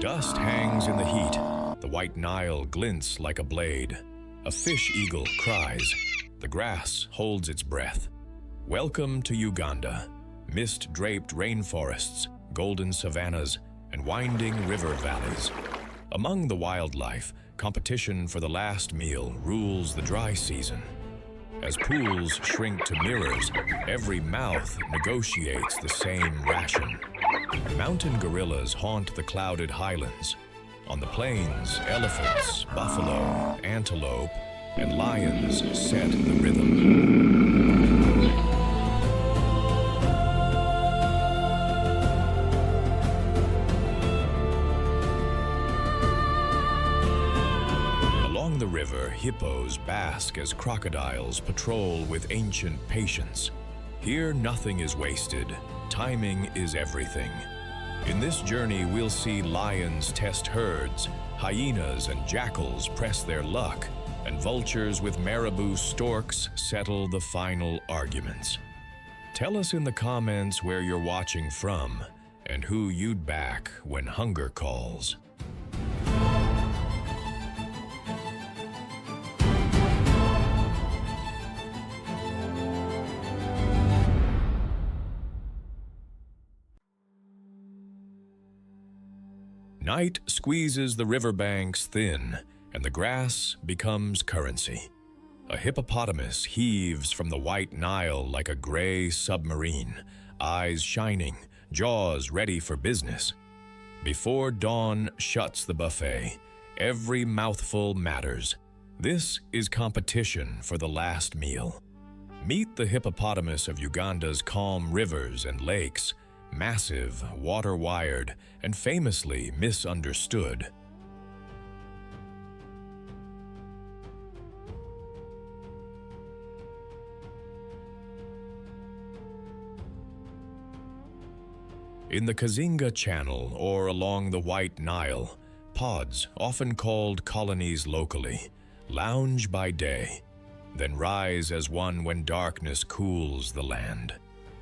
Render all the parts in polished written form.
Dust hangs in the heat. The white Nile glints like a blade. A fish eagle cries. The grass holds its breath. Welcome to Uganda. Mist-draped rainforests, golden savannas, and winding river valleys. Among the wildlife, competition for the last meal rules the dry season. As pools shrink to mirrors, every mouth negotiates the same ration. Mountain gorillas haunt the clouded highlands. On the plains, elephants, buffalo, antelope, and lions set the rhythm. Along the river, hippos bask as crocodiles patrol with ancient patience. Here, nothing is wasted. Timing is everything. In this journey, we'll see lions test herds, hyenas and jackals press their luck, and vultures with marabou storks settle the final arguments. Tell us in the comments where you're watching from and who you'd back when hunger calls. Night squeezes the riverbanks thin, and the grass becomes currency. A hippopotamus heaves from the white Nile like a gray submarine, eyes shining, jaws ready for business. Before dawn shuts the buffet, every mouthful matters. This is competition for the last meal. Meet the hippopotamus of Uganda's calm rivers and lakes, massive, water-wired, and famously misunderstood. In the Kazinga Channel or along the White Nile, pods, often called colonies locally, lounge by day, then rise as one when darkness cools the land.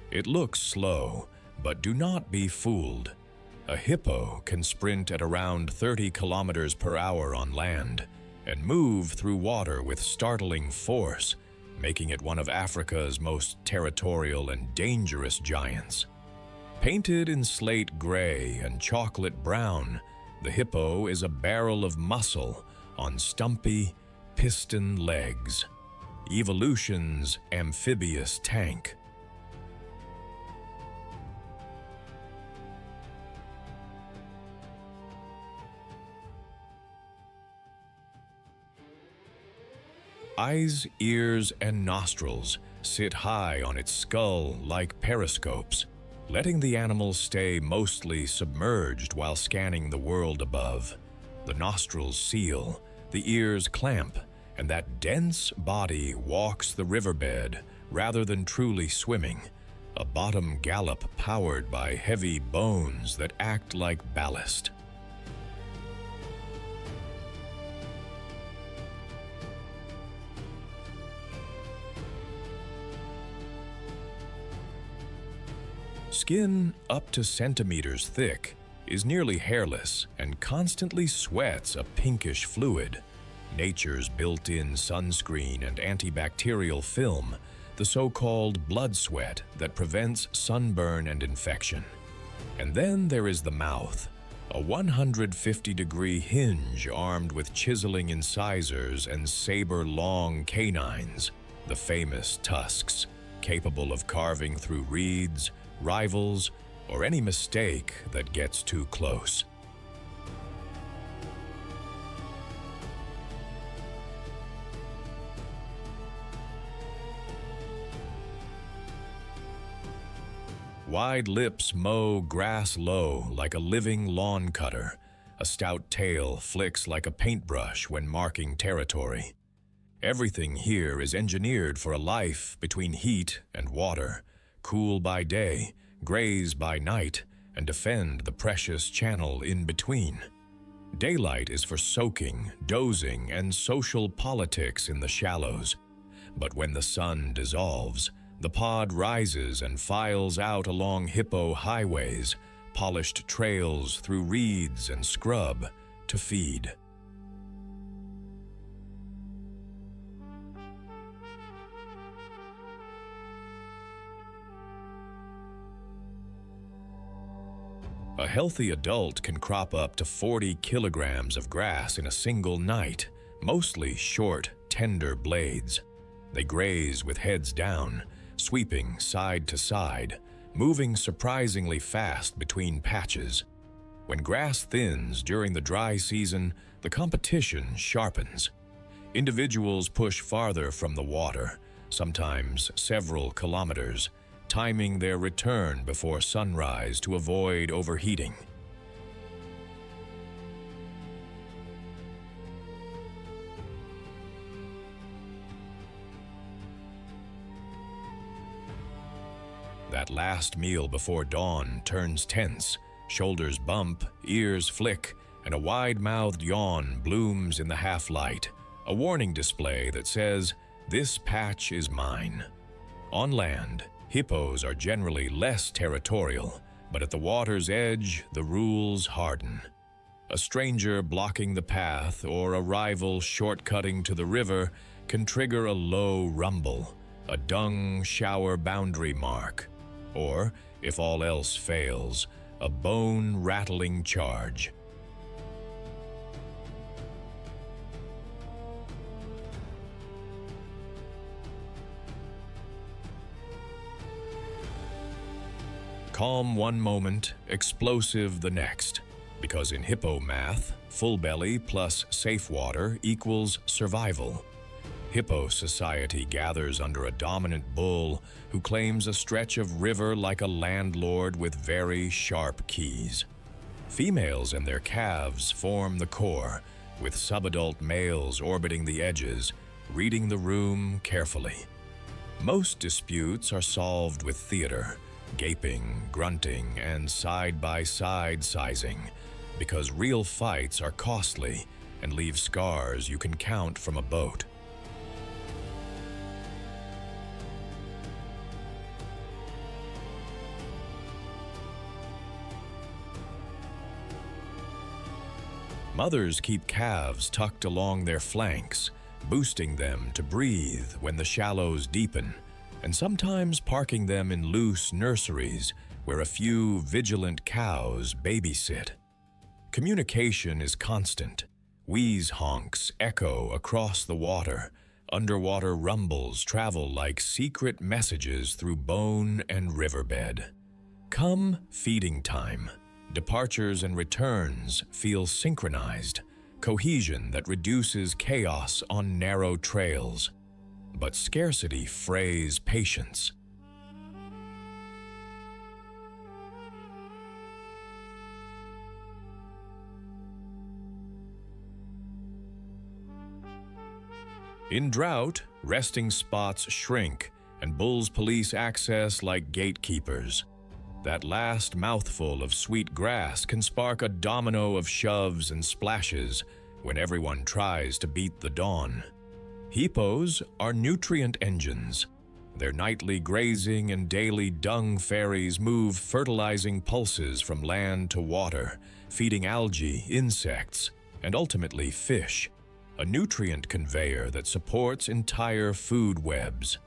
It looks slow, but do not be fooled. A hippo can sprint at around 30 kilometers per hour on land and move through water with startling force, making it one of Africa's most territorial and dangerous giants. Painted in slate gray and chocolate brown, the hippo is a barrel of muscle on stumpy, piston legs. Evolution's amphibious tank. Eyes, ears, and nostrils sit high on its skull like periscopes, letting the animal stay mostly submerged while scanning the world above. The nostrils seal, the ears clamp, and that dense body walks the riverbed rather than truly swimming, a bottom gallop powered by heavy bones that act like ballast. Skin up to centimeters thick is nearly hairless and constantly sweats a pinkish fluid, nature's built-in sunscreen and antibacterial film, the so-called blood sweat that prevents sunburn and infection. And then there is the mouth, a 150-degree hinge armed with chiseling incisors and saber-long canines, the famous tusks, capable of carving through reeds, rivals, or any mistake that gets too close. Wide lips mow grass low like a living lawn cutter. A stout tail flicks like a paintbrush when marking territory. Everything here is engineered for a life between heat and water, cool by day, graze by night, and defend the precious channel in between. Daylight is for soaking, dozing, and social politics in the shallows. But when the sun dissolves, the pod rises and files out along hippo highways, polished trails through reeds and scrub to feed. A healthy adult can crop up to 40 kilograms of grass in a single night, mostly short, tender blades. They graze with heads down, sweeping side to side, moving surprisingly fast between patches. When grass thins during the dry season, the competition sharpens. Individuals push farther from the water, sometimes several kilometers, timing their return before sunrise to avoid overheating. That last meal before dawn turns tense, shoulders bump, ears flick, and a wide-mouthed yawn blooms in the half-light, a warning display that says, "This patch is mine." On land, hippos are generally less territorial, but at the water's edge, the rules harden. A stranger blocking the path or a rival shortcutting to the river can trigger a low rumble, a dung shower boundary mark, or, if all else fails, a bone-rattling charge. Calm one moment, explosive the next, because in hippo math, full belly plus safe water equals survival. Hippo society gathers under a dominant bull who claims a stretch of river like a landlord with very sharp keys. Females and their calves form the core, with subadult males orbiting the edges, reading the room carefully. Most disputes are solved with theater, gaping, grunting, and side-by-side sizing, because real fights are costly and leave scars you can count from a boat. Mothers keep calves tucked along their flanks, boosting them to breathe when the shallows deepen, and sometimes parking them in loose nurseries where a few vigilant cows babysit. Communication is constant. Wheeze honks echo across the water. Underwater rumbles travel like secret messages through bone and riverbed. Come feeding time. Departures and returns feel synchronized, cohesion that reduces chaos on narrow trails. But scarcity frays patience. In drought, resting spots shrink and bulls police access like gatekeepers. That last mouthful of sweet grass can spark a domino of shoves and splashes when everyone tries to beat the dawn. Hippos are nutrient engines. Their nightly grazing and daily dung ferries move fertilizing pulses from land to water, feeding algae, insects, and ultimately fish, a nutrient conveyor that supports entire food webs.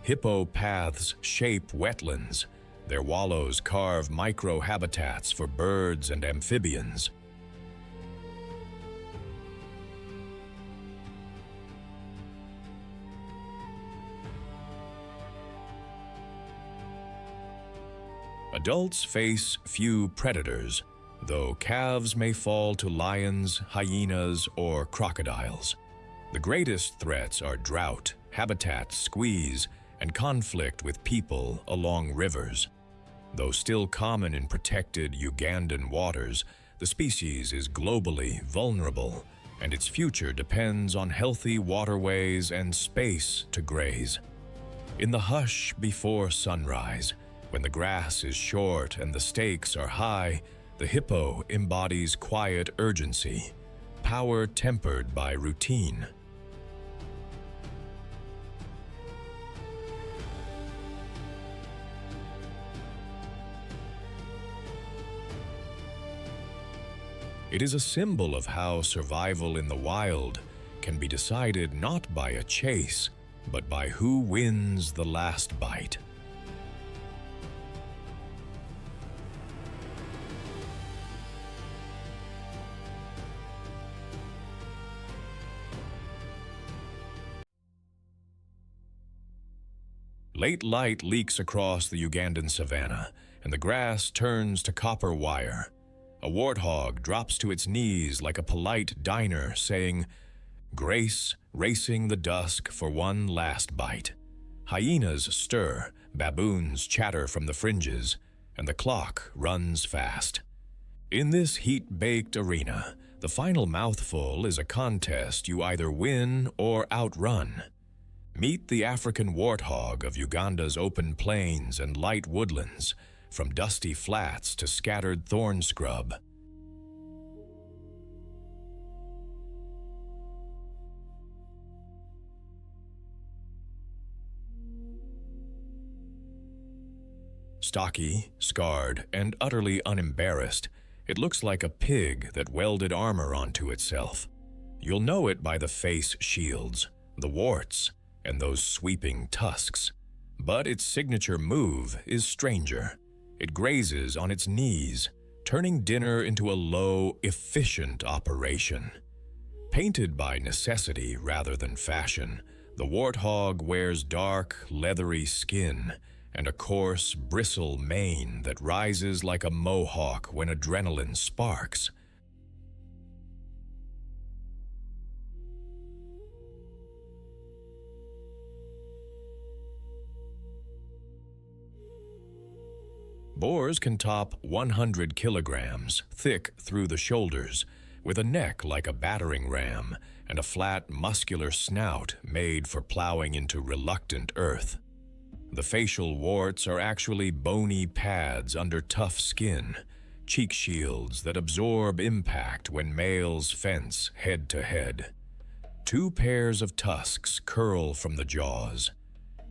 Hippo paths shape wetlands. Their wallows carve micro-habitats for birds and amphibians. Adults face few predators, though calves may fall to lions, hyenas, or crocodiles. The greatest threats are drought, habitat squeeze, and conflict with people along rivers. Though still common in protected Ugandan waters, the species is globally vulnerable, and its future depends on healthy waterways and space to graze. In the hush before sunrise, when the grass is short and the stakes are high, the hippo embodies quiet urgency, power tempered by routine. It is a symbol of how survival in the wild can be decided not by a chase, but by who wins the last bite. Late light leaks across the Ugandan savannah, and the grass turns to copper wire. A warthog drops to its knees like a polite diner, saying, "Grace, racing the dusk for one last bite." Hyenas stir, baboons chatter from the fringes, and the clock runs fast. In this heat-baked arena, the final mouthful is a contest you either win or outrun. Meet the African warthog of Uganda's open plains and light woodlands, from dusty flats to scattered thorn scrub. Stocky, scarred, and utterly unembarrassed, it looks like a pig that welded armor onto itself. You'll know it by the face shields, the warts, and those sweeping tusks. But its signature move is stranger. It grazes on its knees, turning dinner into a low, efficient operation. Painted by necessity rather than fashion, the warthog wears dark, leathery skin and a coarse, bristle mane that rises like a mohawk when adrenaline sparks. Boars can top 100 kilograms, thick through the shoulders, with a neck like a battering ram and a flat, muscular snout made for plowing into reluctant earth. The facial warts are actually bony pads under tough skin, cheek shields that absorb impact when males fence head to head. Two pairs of tusks curl from the jaws,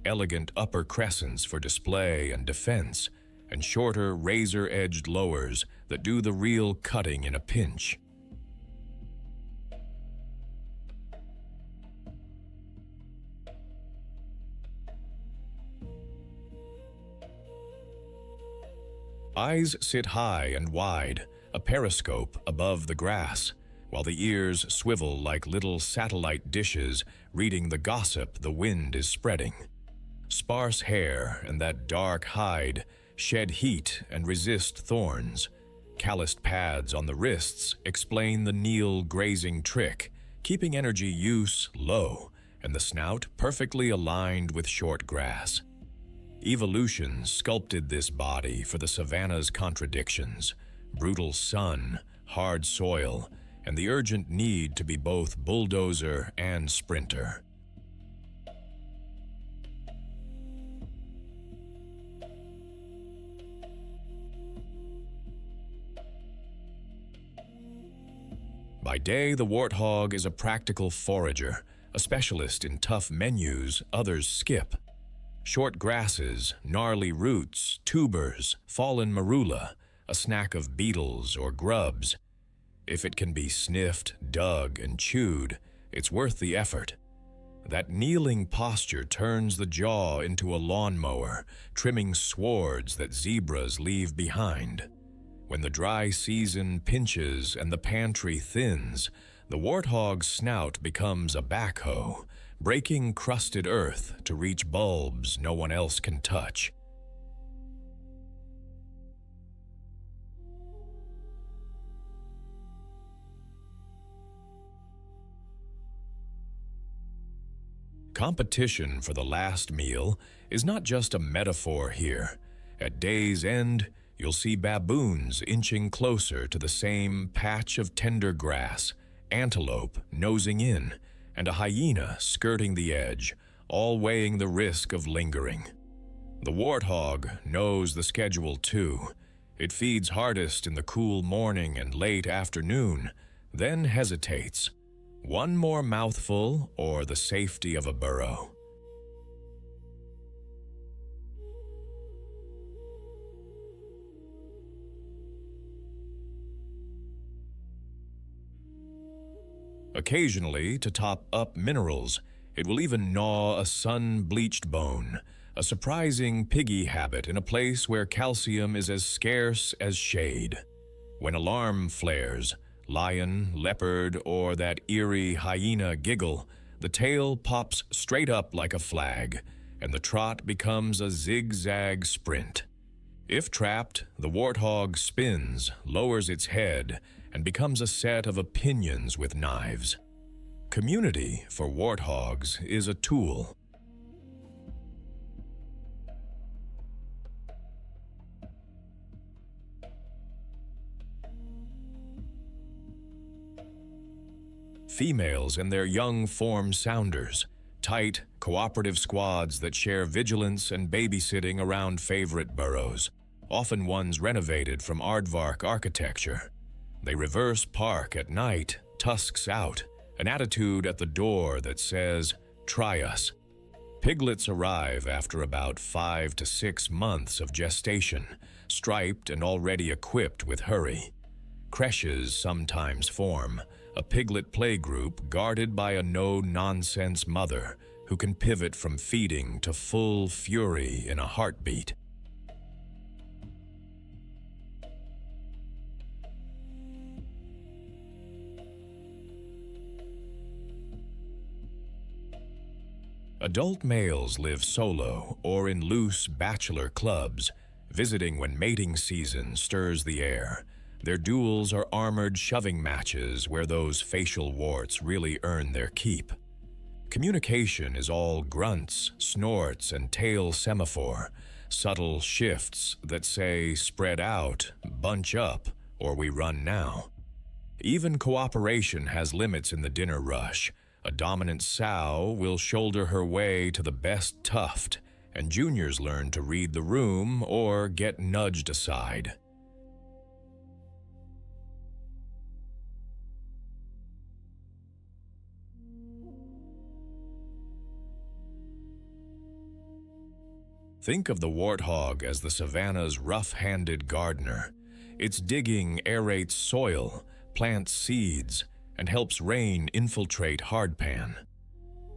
elegant upper crescents for display and defense, and shorter, razor-edged lowers that do the real cutting in a pinch. Eyes sit high and wide, a periscope above the grass, while the ears swivel like little satellite dishes reading the gossip the wind is spreading. Sparse hair and that dark hide shed heat and resist thorns. Calloused pads on the wrists explain the kneel grazing trick, keeping energy use low and the snout perfectly aligned with short grass. Evolution sculpted this body for the savannah's contradictions: brutal sun, hard soil, and the urgent need to be both bulldozer and sprinter. By day, the warthog is a practical forager, a specialist in tough menus others skip. Short grasses, gnarly roots, tubers, fallen marula, a snack of beetles or grubs. If it can be sniffed, dug, and chewed, it's worth the effort. That kneeling posture turns the jaw into a lawnmower, trimming swords that zebras leave behind. When the dry season pinches and the pantry thins, the warthog's snout becomes a backhoe, breaking crusted earth to reach bulbs no one else can touch. Competition for the last meal is not just a metaphor here. At day's end, you'll see baboons inching closer to the same patch of tender grass, antelope nosing in, and a hyena skirting the edge, all weighing the risk of lingering. The warthog knows the schedule too. It feeds hardest in the cool morning and late afternoon, then hesitates. One more mouthful or the safety of a burrow. Occasionally, to top up minerals, it will even gnaw a sun-bleached bone, a surprising piggy habit in a place where calcium is as scarce as shade. When alarm flares, lion, leopard, or that eerie hyena giggle, the tail pops straight up like a flag, and the trot becomes a zigzag sprint. If trapped, the warthog spins, lowers its head, and becomes a set of opinions with knives. Community, for warthogs, is a tool. Females and their young form sounders, tight, cooperative squads that share vigilance and babysitting around favorite burrows, often ones renovated from aardvark architecture. They reverse park at night, tusks out, an attitude at the door that says, "Try us." Piglets arrive after about 5 to 6 months of gestation, striped and already equipped with hurry. Creches sometimes form, a piglet playgroup guarded by a no-nonsense mother who can pivot from feeding to full fury in a heartbeat. Adult males live solo or in loose bachelor clubs, visiting when mating season stirs the air. Their duels are armored shoving matches where those facial warts really earn their keep. Communication is all grunts, snorts, and tail semaphore, subtle shifts that say spread out, bunch up, or we run now. Even cooperation has limits in the dinner rush. A dominant sow will shoulder her way to the best tuft, and juniors learn to read the room or get nudged aside. Think of the warthog as the savannah's rough-handed gardener. Its digging aerates soil, plants seeds, and helps rain infiltrate hardpan.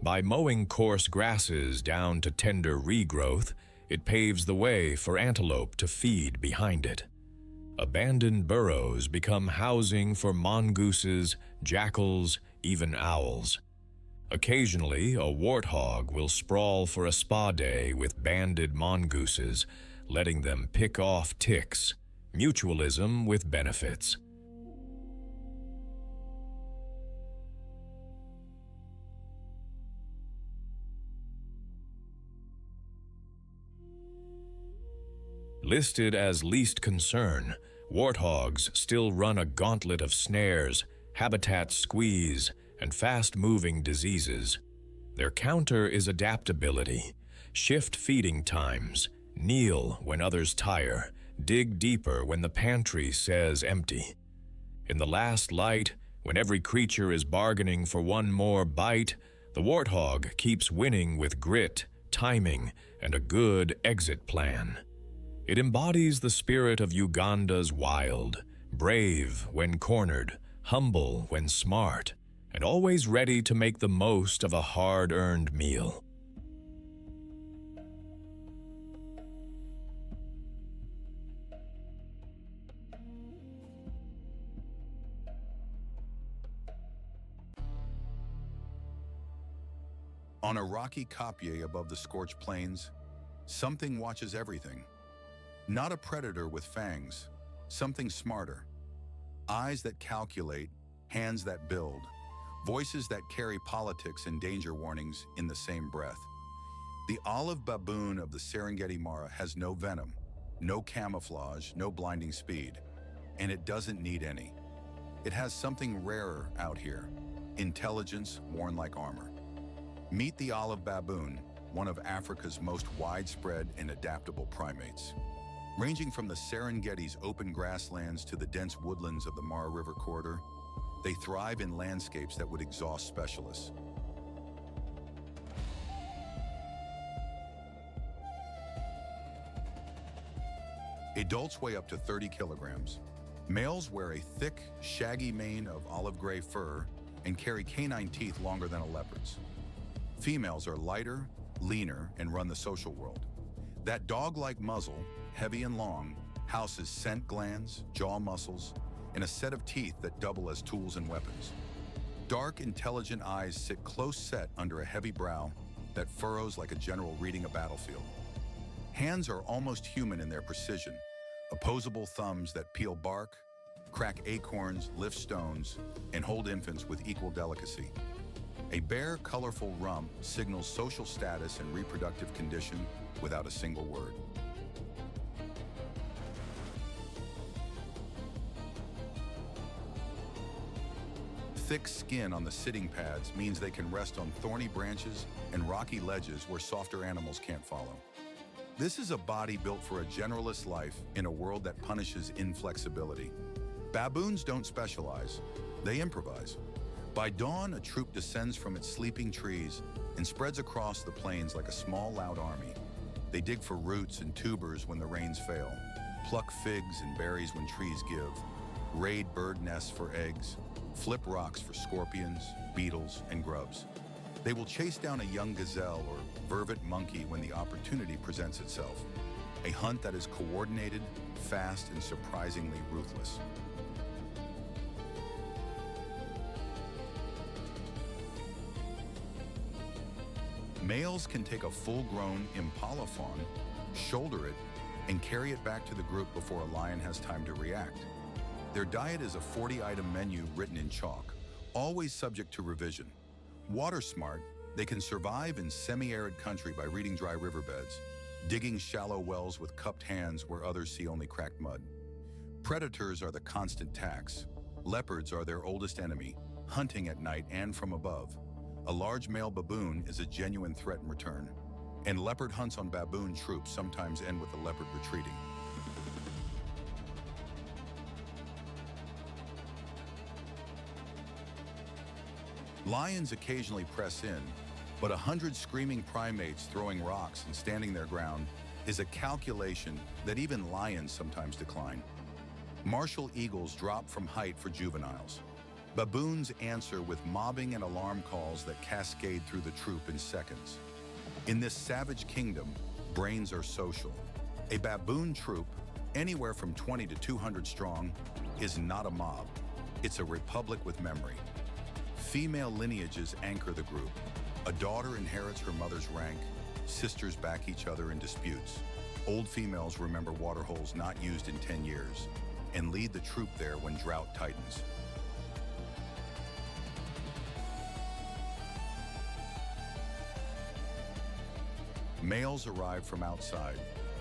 By mowing coarse grasses down to tender regrowth, it paves the way for antelope to feed behind it. Abandoned burrows become housing for mongooses, jackals, even owls. Occasionally, a warthog will sprawl for a spa day with banded mongooses, letting them pick off ticks, mutualism with benefits. Listed as least concern, warthogs still run a gauntlet of snares, habitat squeeze, and fast-moving diseases. Their counter is adaptability. Shift feeding times, kneel when others tire, dig deeper when the pantry says empty. In the last light, when every creature is bargaining for one more bite, the warthog keeps winning with grit, timing, and a good exit plan. It embodies the spirit of Uganda's wild, brave when cornered, humble when smart, and always ready to make the most of a hard-earned meal. On a rocky kopje above the scorched plains, something watches everything. Not a predator with fangs, something smarter. Eyes that calculate, hands that build, voices that carry politics and danger warnings in the same breath. The olive baboon of the Serengeti Mara has no venom, no camouflage, no blinding speed, and it doesn't need any. It has something rarer out here, intelligence worn like armor. Meet the olive baboon, one of Africa's most widespread and adaptable primates. Ranging from the Serengeti's open grasslands to the dense woodlands of the Mara River corridor, they thrive in landscapes that would exhaust specialists. Adults weigh up to 30 kilograms. Males wear a thick, shaggy mane of olive gray fur, and carry canine teeth longer than a leopard's. Females are lighter, leaner, and run the social world. That dog-like muzzle, heavy and long, houses scent glands, jaw muscles, and a set of teeth that double as tools and weapons. Dark, intelligent eyes sit close set under a heavy brow that furrows like a general reading a battlefield. Hands are almost human in their precision, opposable thumbs that peel bark, crack acorns, lift stones, and hold infants with equal delicacy. A bare, colorful rump signals social status and reproductive condition without a single word. Thick skin on the sitting pads means they can rest on thorny branches and rocky ledges where softer animals can't follow. This is a body built for a generalist life in a world that punishes inflexibility. Baboons don't specialize, they improvise. By dawn, a troop descends from its sleeping trees and spreads across the plains like a small, loud army. They dig for roots and tubers when the rains fail, pluck figs and berries when trees give, raid bird nests for eggs, flip rocks for scorpions, beetles, and grubs. They will chase down a young gazelle or vervet monkey when the opportunity presents itself. A hunt that is coordinated, fast, and surprisingly ruthless. Males can take a full-grown impala fawn, shoulder it, and carry it back to the group before a lion has time to react. Their diet is a 40-item menu written in chalk, always subject to revision. Water smart, they can survive in semi-arid country by reading dry riverbeds, digging shallow wells with cupped hands where others see only cracked mud. Predators are the constant tax. Leopards are their oldest enemy, hunting at night and from above. A large male baboon is a genuine threat in return, and leopard hunts on baboon troops sometimes end with the leopard retreating. Lions occasionally press in, but 100 screaming primates throwing rocks and standing their ground is a calculation that even lions sometimes decline. Martial eagles drop from height for juveniles. Baboons answer with mobbing and alarm calls that cascade through the troop in seconds. In this savage kingdom, brains are social. A baboon troop, anywhere from 20 to 200 strong, is not a mob. It's a republic with memory. Female lineages anchor the group. A daughter inherits her mother's rank, sisters back each other in disputes. Old females remember waterholes not used in 10 years and lead the troop there when drought tightens. Males arrive from outside,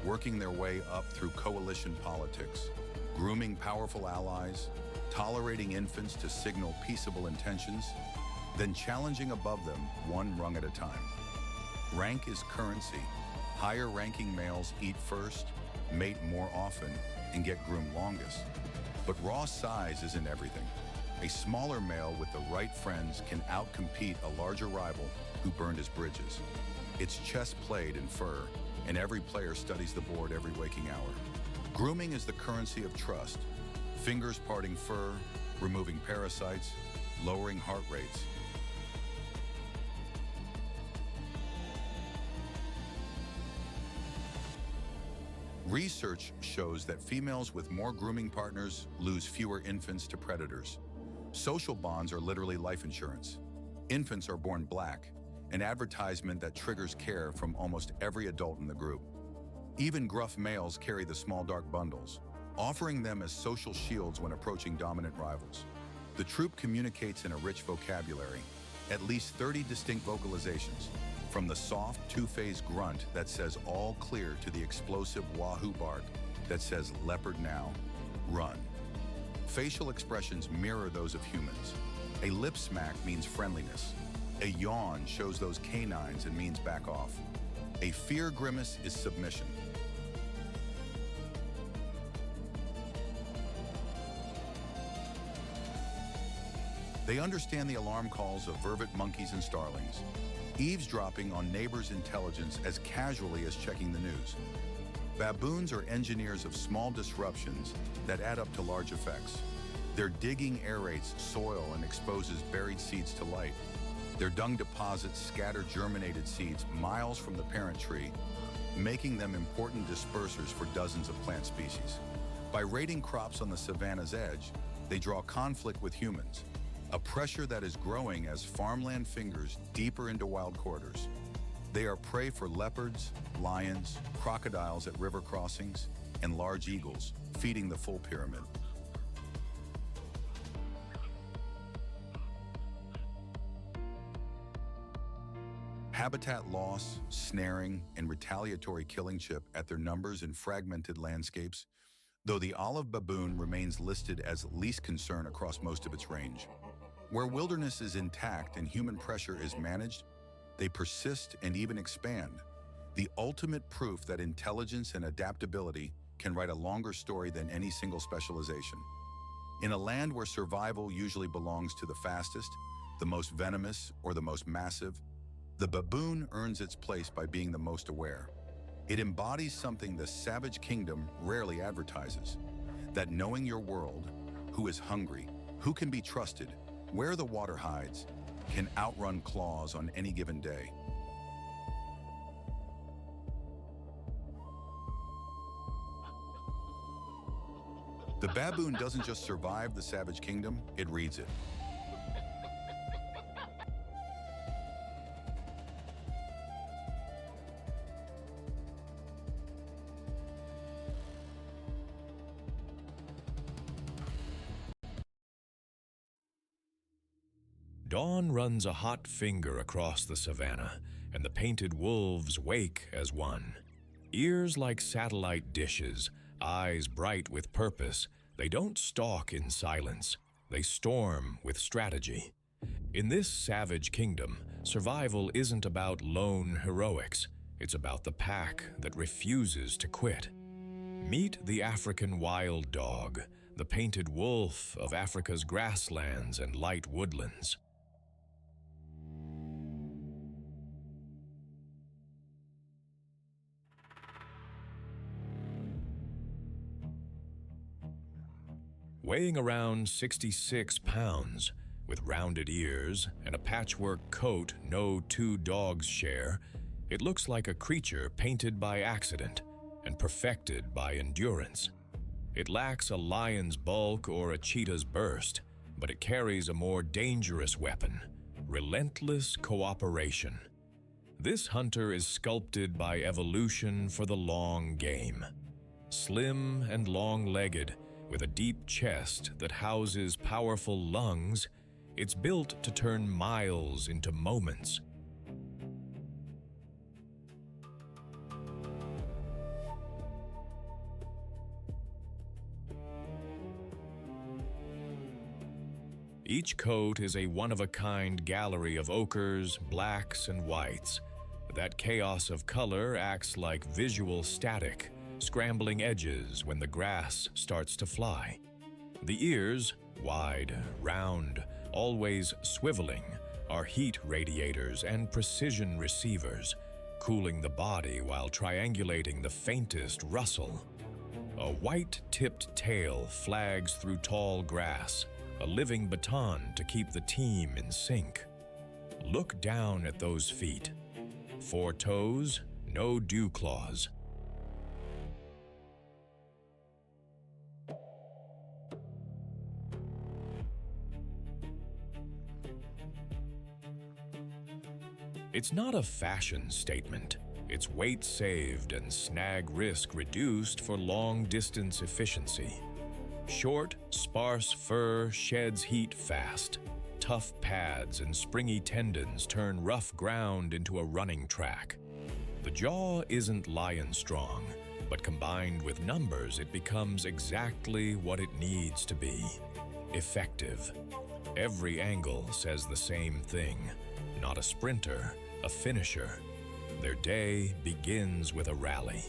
working their way up through coalition politics, grooming powerful allies, tolerating infants to signal peaceable intentions, then challenging above them one rung at a time. Rank is currency. Higher-ranking males eat first, mate more often, and get groomed longest. But raw size isn't everything. A smaller male with the right friends can outcompete a larger rival who burned his bridges. It's chess played in fur, and every player studies the board every waking hour. Grooming is the currency of trust. Fingers parting fur, removing parasites, lowering heart rates. Research shows that females with more grooming partners lose fewer infants to predators. Social bonds are literally life insurance. Infants are born black, an advertisement that triggers care from almost every adult in the group. Even gruff males carry the small dark bundles, offering them as social shields when approaching dominant rivals. The troop communicates in a rich vocabulary, at least 30 distinct vocalizations, from the soft two-phase grunt that says all clear to the explosive wahoo bark that says leopard now, run. Facial expressions mirror those of humans. A lip smack means friendliness. A yawn shows those canines and means back off. A fear grimace is submission. They understand the alarm calls of vervet monkeys and starlings, eavesdropping on neighbors' intelligence as casually as checking the news. Baboons are engineers of small disruptions that add up to large effects. Their digging aerates soil and exposes buried seeds to light. Their dung deposits scatter germinated seeds miles from the parent tree, making them important dispersers for dozens of plant species. By raiding crops on the savanna's edge, they draw conflict with humans, a pressure that is growing as farmland fingers deeper into wild quarters. They are prey for leopards, lions, crocodiles at river crossings, and large eagles, feeding the full pyramid. Habitat loss, snaring, and retaliatory killing chip at their numbers in fragmented landscapes, though the olive baboon remains listed as least concern across most of its range. Where wilderness is intact and human pressure is managed, they persist and even expand, the ultimate proof that intelligence and adaptability can write a longer story than any single specialization. In a land where survival usually belongs to the fastest, the most venomous, or the most massive, the baboon earns its place by being the most aware. It embodies something the savage kingdom rarely advertises: that knowing your world, who is hungry, who can be trusted, where the water hides, can outrun claws on any given day. The baboon doesn't just survive the savage kingdom, it reads it. Dawn runs a hot finger across the savannah, and the painted wolves wake as one. Ears like satellite dishes, eyes bright with purpose, they don't stalk in silence. They storm with strategy. In this savage kingdom, survival isn't about lone heroics. It's about the pack that refuses to quit. Meet the African wild dog, the painted wolf of Africa's grasslands and light woodlands. Weighing around 66 pounds, with rounded ears and a patchwork coat no two dogs share, it looks like a creature painted by accident and perfected by endurance. It lacks a lion's bulk or a cheetah's burst, but it carries a more dangerous weapon: relentless cooperation. This hunter is sculpted by evolution for the long game. Slim and long-legged, with a deep chest that houses powerful lungs, it's built to turn miles into moments. Each coat is a one-of-a-kind gallery of ochres, blacks, and whites. That chaos of color acts like visual static, scrambling edges when the grass starts to fly. The ears, wide, round, always swiveling, are heat radiators and precision receivers, cooling the body while triangulating the faintest rustle. A white-tipped tail flags through tall grass, a living baton to keep the team in sync. Look down at those feet. 4 toes, no dew claws. It's not a fashion statement. It's weight saved and snag risk reduced for long-distance efficiency. Short, sparse fur sheds heat fast. Tough pads and springy tendons turn rough ground into a running track. The jaw isn't lion strong, but combined with numbers, it becomes exactly what it needs to be: effective. Every angle says the same thing. Not a sprinter, a finisher. Their day begins with a rally.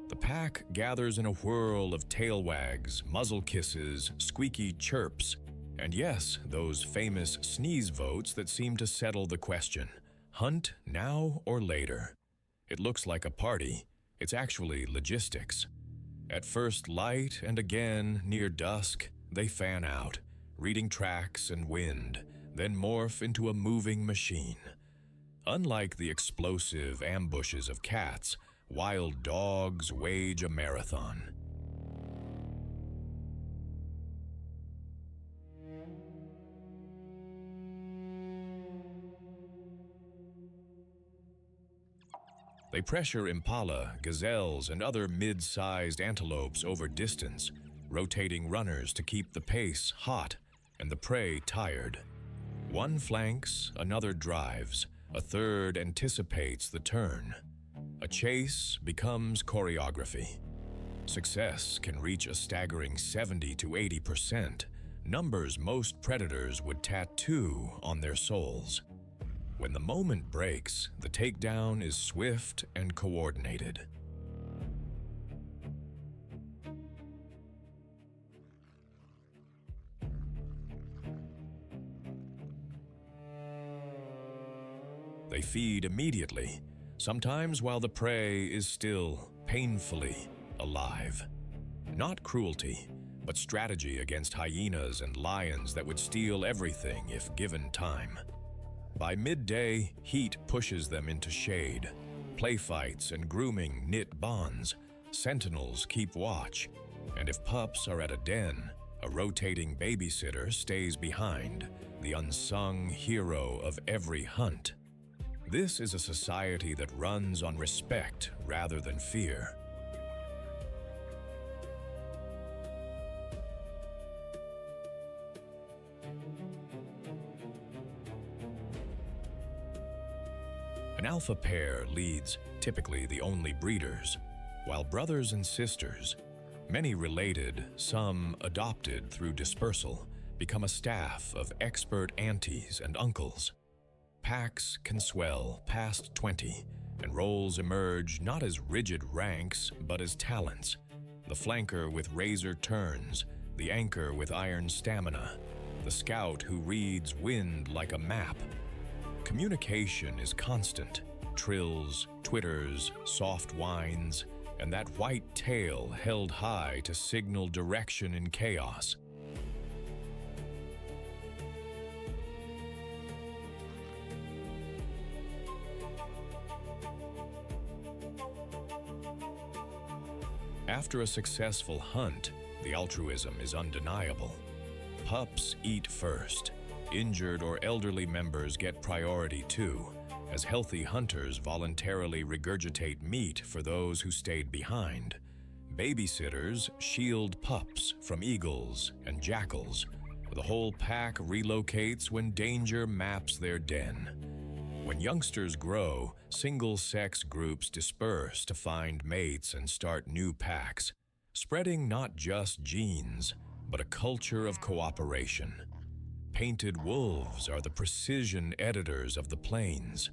The pack gathers in a whirl of tail wags, muzzle kisses, squeaky chirps. And yes, those famous sneeze votes that seem to settle the question. Hunt now or later? It looks like a party. It's actually logistics. At first light and again near dusk, they fan out, reading tracks and wind, then morph into a moving machine. Unlike the explosive ambushes of cats, wild dogs wage a marathon. They pressure impala, gazelles, and other mid-sized antelopes over distance, rotating runners to keep the pace hot and the prey tired. One flanks, another drives, a third anticipates the turn. A chase becomes choreography. Success can reach a staggering 70 to 80%, numbers most predators would tattoo on their souls. When the moment breaks, the takedown is swift and coordinated. They feed immediately, sometimes while the prey is still painfully alive. Not cruelty, but strategy against hyenas and lions that would steal everything if given time. By midday, heat pushes them into shade. Play fights and grooming knit bonds. Sentinels keep watch. And if pups are at a den, a rotating babysitter stays behind, the unsung hero of every hunt. This is a society that runs on respect rather than fear. An alpha pair leads, typically the only breeders, while brothers and sisters, many related, some adopted through dispersal, become a staff of expert aunties and uncles. Packs can swell past 20, and roles emerge not as rigid ranks, but as talents. The flanker with razor turns, the anchor with iron stamina, the scout who reads wind like a map. Communication is constant. Trills, twitters, soft whines, and that white tail held high to signal direction in chaos. After a successful hunt, the altruism is undeniable. Pups eat first. Injured or elderly members get priority too, as healthy hunters voluntarily regurgitate meat for those who stayed behind. Babysitters shield pups from eagles and jackals. The whole pack relocates when danger maps their den. When youngsters grow, single-sex groups disperse to find mates and start new packs, spreading not just genes, but a culture of cooperation. Painted wolves are the precision editors of the plains.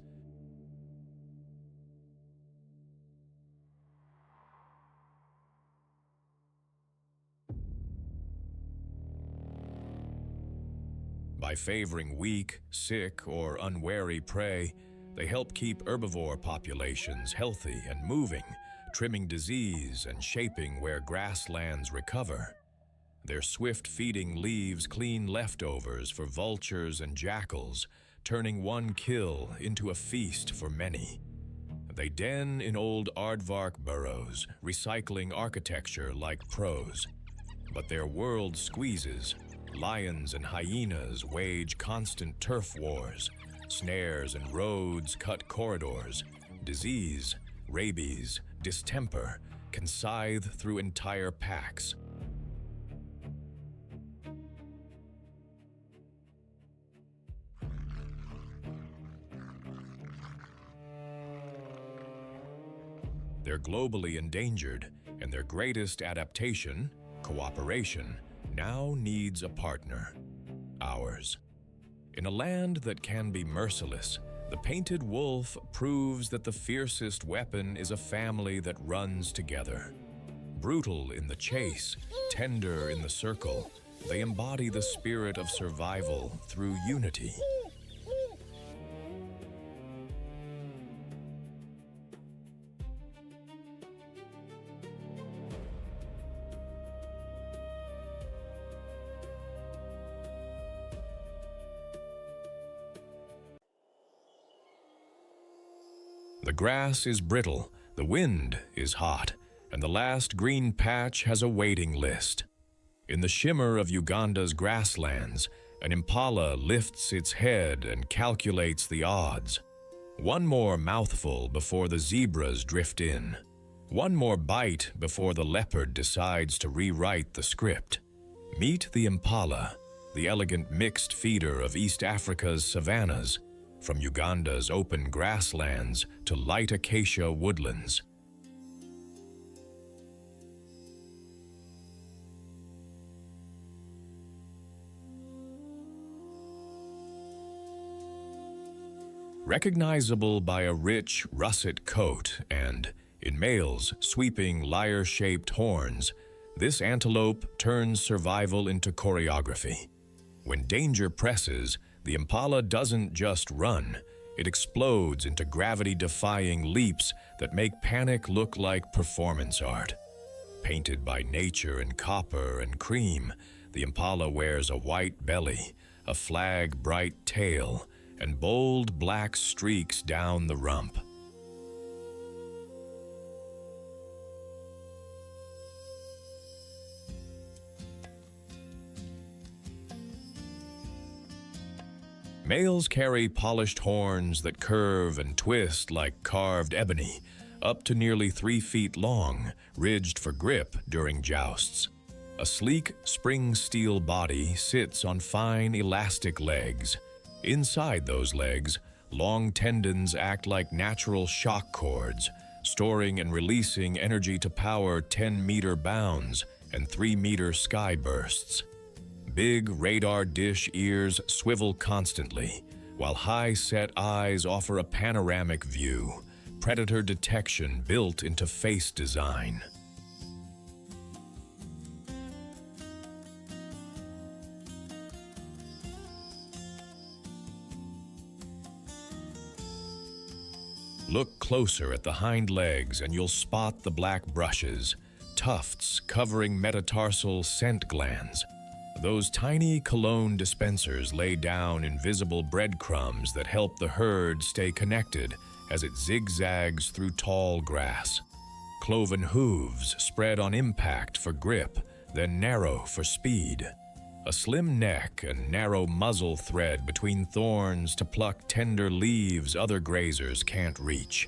By favoring weak, sick, or unwary prey, they help keep herbivore populations healthy and moving, trimming disease and shaping where grasslands recover. Their swift feeding leaves clean leftovers for vultures and jackals, turning one kill into a feast for many. They den in old aardvark burrows, recycling architecture like pros. But their world squeezes. Lions and hyenas wage constant turf wars. Snares and roads cut corridors. Disease, rabies, distemper can scythe through entire packs. They're globally endangered, and their greatest adaptation, cooperation, now needs a partner. Ours. In a land that can be merciless, the painted wolf proves that the fiercest weapon is a family that runs together. Brutal in the chase, tender in the circle, They embody the spirit of survival through unity. The grass is brittle, the wind is hot, and the last green patch has a waiting list. In the shimmer of Uganda's grasslands, an impala lifts its head and calculates the odds. One more mouthful before the zebras drift in. One more bite before the leopard decides to rewrite the script. Meet the impala, the elegant mixed feeder of East Africa's savannas, from Uganda's open grasslands to light acacia woodlands. Recognizable by a rich russet coat and, in males, sweeping lyre-shaped horns, this antelope turns survival into choreography. When danger presses, the impala doesn't just run, it explodes into gravity-defying leaps that make panic look like performance art. Painted by nature in copper and cream, the impala wears a white belly, a flag-bright tail, and bold black streaks down the rump. Males carry polished horns that curve and twist like carved ebony, up to nearly 3 feet long, ridged for grip during jousts. A sleek, spring-steel body sits on fine, elastic legs. Inside those legs, long tendons act like natural shock cords, storing and releasing energy to power 10-meter bounds and 3-meter sky bursts. Big radar dish ears swivel constantly, while high-set eyes offer a panoramic view, predator detection built into face design. Look closer at the hind legs and you'll spot the black brushes, tufts covering metatarsal scent glands. Those tiny cologne dispensers lay down invisible breadcrumbs that help the herd stay connected as it zigzags through tall grass. Cloven hooves spread on impact for grip, then narrow for speed. A slim neck and narrow muzzle thread between thorns to pluck tender leaves other grazers can't reach.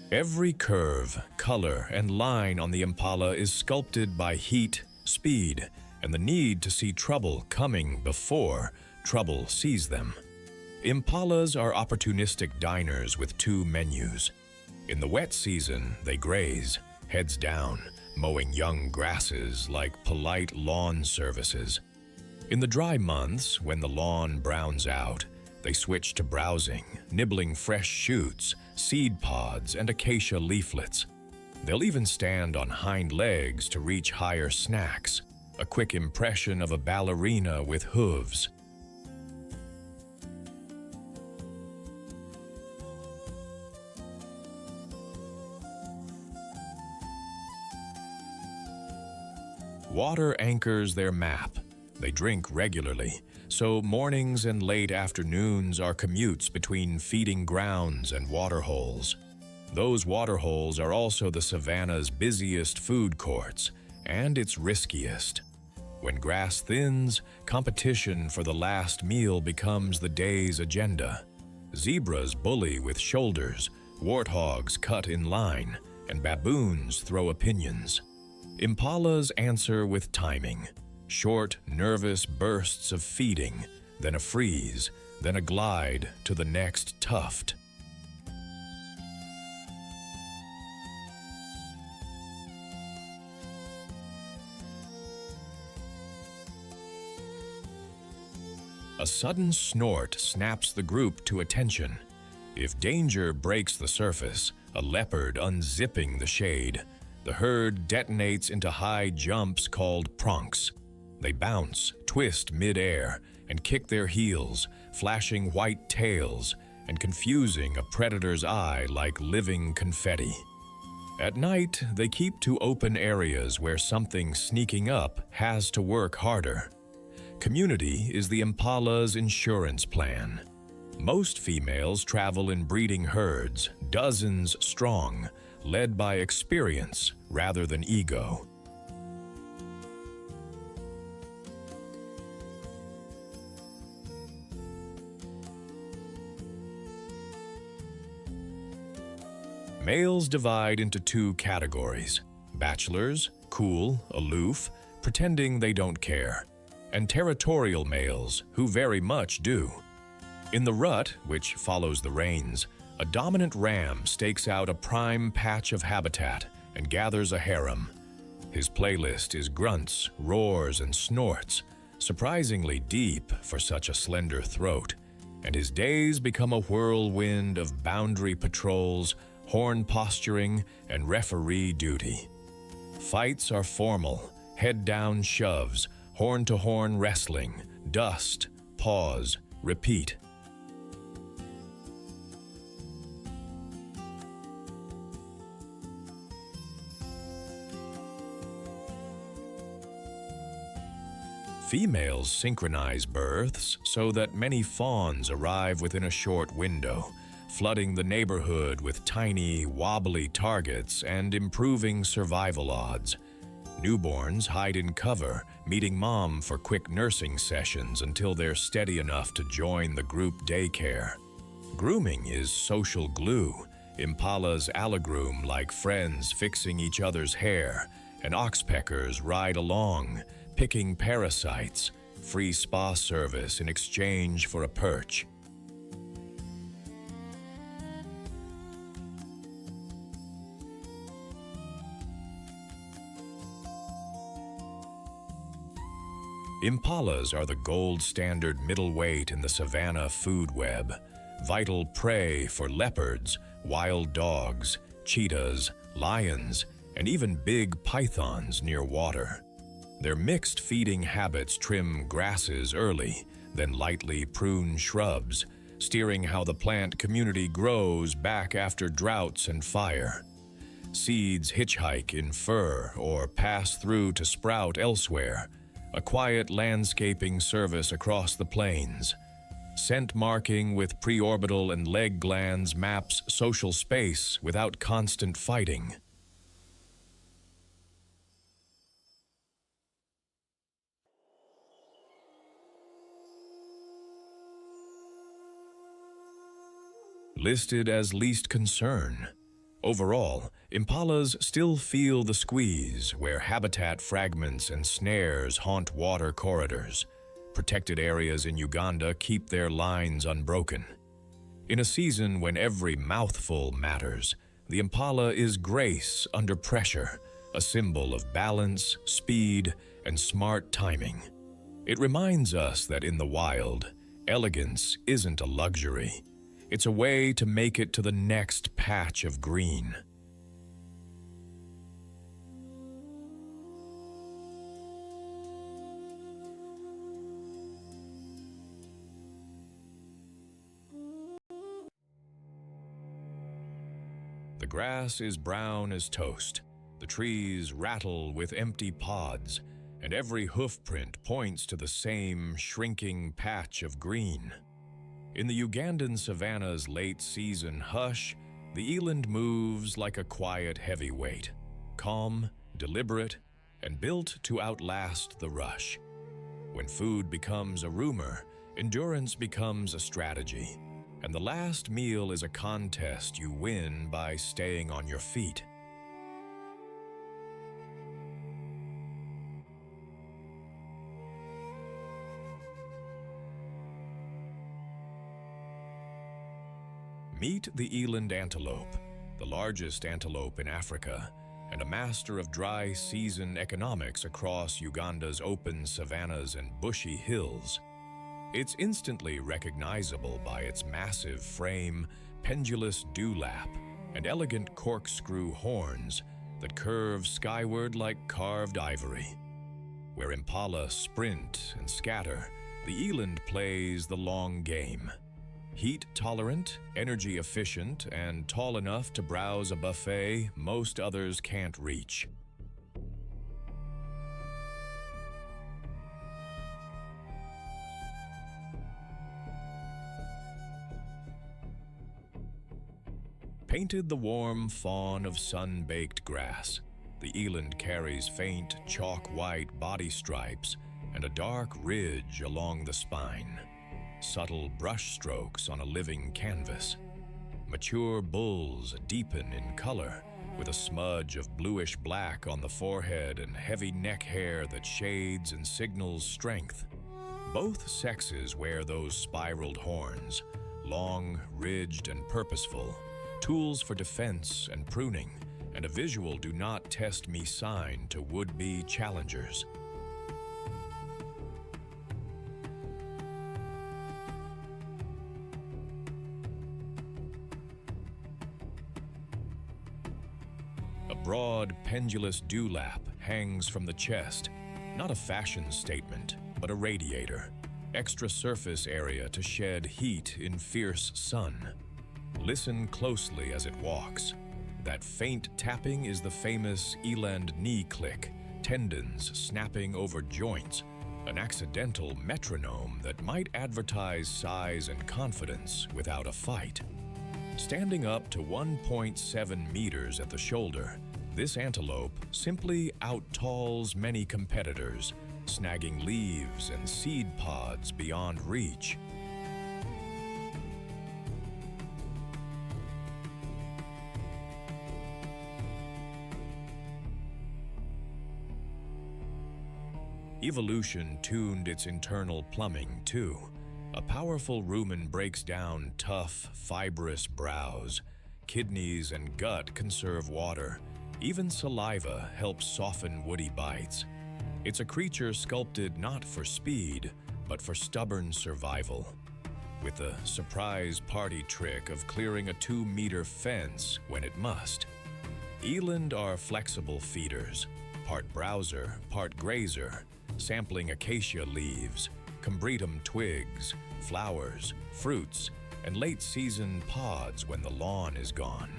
Every curve, color, and line on the impala is sculpted by heat, speed, and the need to see trouble coming before trouble sees them. Impalas are opportunistic diners with 2 menus. In the wet season, they graze, heads down, mowing young grasses like polite lawn services. In the dry months, when the lawn browns out, they switch to browsing, nibbling fresh shoots, seed pods, and acacia leaflets. They'll even stand on hind legs to reach higher snacks, a quick impression of a ballerina with hooves. Water anchors their map. They drink regularly, so mornings and late afternoons are commutes between feeding grounds and waterholes. Those waterholes are also the savannah's busiest food courts, and its riskiest. When grass thins, competition for the last meal becomes the day's agenda. Zebras bully with shoulders, warthogs cut in line, and baboons throw opinions. Impalas answer with timing. Short, nervous bursts of feeding, then a freeze, then a glide to the next tuft. A sudden snort snaps the group to attention. If danger breaks the surface, a leopard unzipping the shade, the herd detonates into high jumps called pronks. They bounce, twist mid-air, and kick their heels, flashing white tails and confusing a predator's eye like living confetti. At night, they keep to open areas where something sneaking up has to work harder. Community is the impala's insurance plan. Most females travel in breeding herds, dozens strong, led by experience rather than ego. Males divide into two categories: bachelors, cool, aloof, pretending they don't care, and territorial males who very much do. In the rut, which follows the rains, a dominant ram stakes out a prime patch of habitat and gathers a harem. His playlist is grunts, roars, and snorts, surprisingly deep for such a slender throat, and his days become a whirlwind of boundary patrols, horn posturing, and referee duty. Fights are formal, head-down shoves, horn-to-horn wrestling, dust, pause, repeat. Females synchronize births so that many fawns arrive within a short window, flooding the neighborhood with tiny, wobbly targets and improving survival odds. Newborns hide in cover, meeting mom for quick nursing sessions until they're steady enough to join the group daycare. Grooming is social glue. Impalas alligroom like friends fixing each other's hair, and oxpeckers ride along, picking parasites, free spa service in exchange for a perch. Impalas are the gold standard middleweight in the savannah food web, vital prey for leopards, wild dogs, cheetahs, lions, and even big pythons near water. Their mixed feeding habits trim grasses early, then lightly prune shrubs, steering how the plant community grows back after droughts and fire. Seeds hitchhike in fur or pass through to sprout elsewhere, a quiet landscaping service across the plains. Scent marking with preorbital and leg glands maps social space without constant fighting. Listed as least concern. Overall, impalas still feel the squeeze where habitat fragments and snares haunt water corridors. Protected areas in Uganda keep their lines unbroken. In a season when every mouthful matters, the impala is grace under pressure, a symbol of balance, speed, and smart timing. It reminds us that in the wild, elegance isn't a luxury. It's a way to make it to the next patch of green. The grass is brown as toast. The trees rattle with empty pods, and every hoofprint points to the same shrinking patch of green. In the Ugandan savannah's late-season hush, the eland moves like a quiet heavyweight, calm, deliberate, and built to outlast the rush. When food becomes a rumor, endurance becomes a strategy, and the last meal is a contest you win by staying on your feet. Meet the eland antelope, the largest antelope in Africa, and a master of dry season economics across Uganda's open savannas and bushy hills. It's instantly recognizable by its massive frame, pendulous dewlap, and elegant corkscrew horns that curve skyward like carved ivory. Where impala sprint and scatter, the eland plays the long game. Heat-tolerant, energy-efficient, and tall enough to browse a buffet most others can't reach. Painted the warm fawn of sun-baked grass, the eland carries faint, chalk-white body stripes and a dark ridge along the spine. Subtle brush strokes on a living canvas. Mature bulls deepen in color, with a smudge of bluish-black on the forehead and heavy neck hair that shades and signals strength. Both sexes wear those spiraled horns, long, ridged, and purposeful, tools for defense and pruning, and a visual do not test me sign to would-be challengers. A broad, pendulous dewlap hangs from the chest, not a fashion statement, but a radiator, extra surface area to shed heat in fierce sun. Listen closely as it walks. That faint tapping is the famous eland knee click, tendons snapping over joints, an accidental metronome that might advertise size and confidence without a fight. Standing up to 1.7 meters at the shoulder, this antelope simply out-talls many competitors, snagging leaves and seed pods beyond reach. Evolution tuned its internal plumbing, too. A powerful rumen breaks down tough, fibrous browse. Kidneys and gut conserve water. Even saliva helps soften woody bites. It's a creature sculpted not for speed, but for stubborn survival. With the surprise party trick of clearing a 2-meter fence when it must. Eland are flexible feeders, part browser, part grazer, sampling acacia leaves, combretum twigs, flowers, fruits, and late-season pods when the lawn is gone.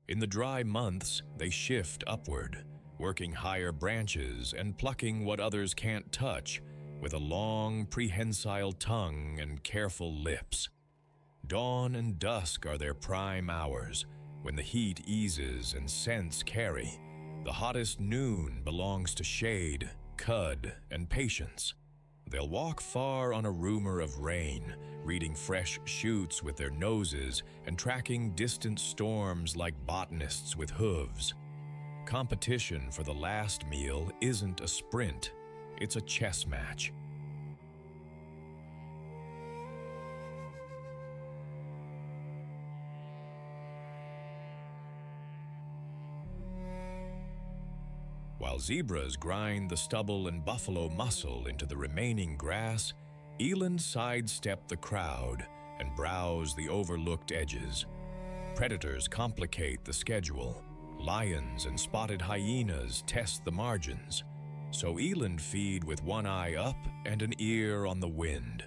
In the dry months, they shift upward, working higher branches and plucking what others can't touch, with a long, prehensile tongue and careful lips. Dawn and dusk are their prime hours, when the heat eases and scents carry. The hottest noon belongs to shade, cud, and patience. They'll walk far on a rumor of rain, reading fresh shoots with their noses and tracking distant storms like botanists with hooves. Competition for the last meal isn't a sprint. It's a chess match. While zebras grind the stubble and buffalo muscle into the remaining grass, eland sidestep the crowd and browse the overlooked edges. Predators complicate the schedule. Lions and spotted hyenas test the margins. So eland feed with one eye up and an ear on the wind.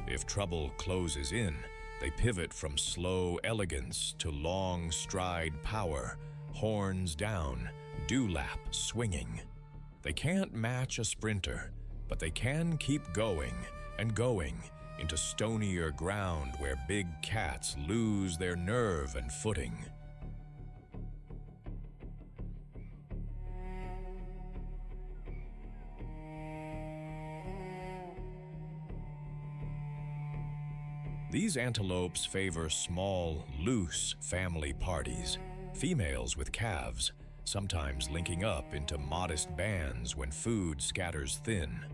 If trouble closes in, they pivot from slow elegance to long stride power, horns down, dewlap swinging. They can't match a sprinter, but they can keep going and going into stonier ground where big cats lose their nerve and footing. These antelopes favor small, loose family parties, females with calves, sometimes linking up into modest bands when food scatters thin.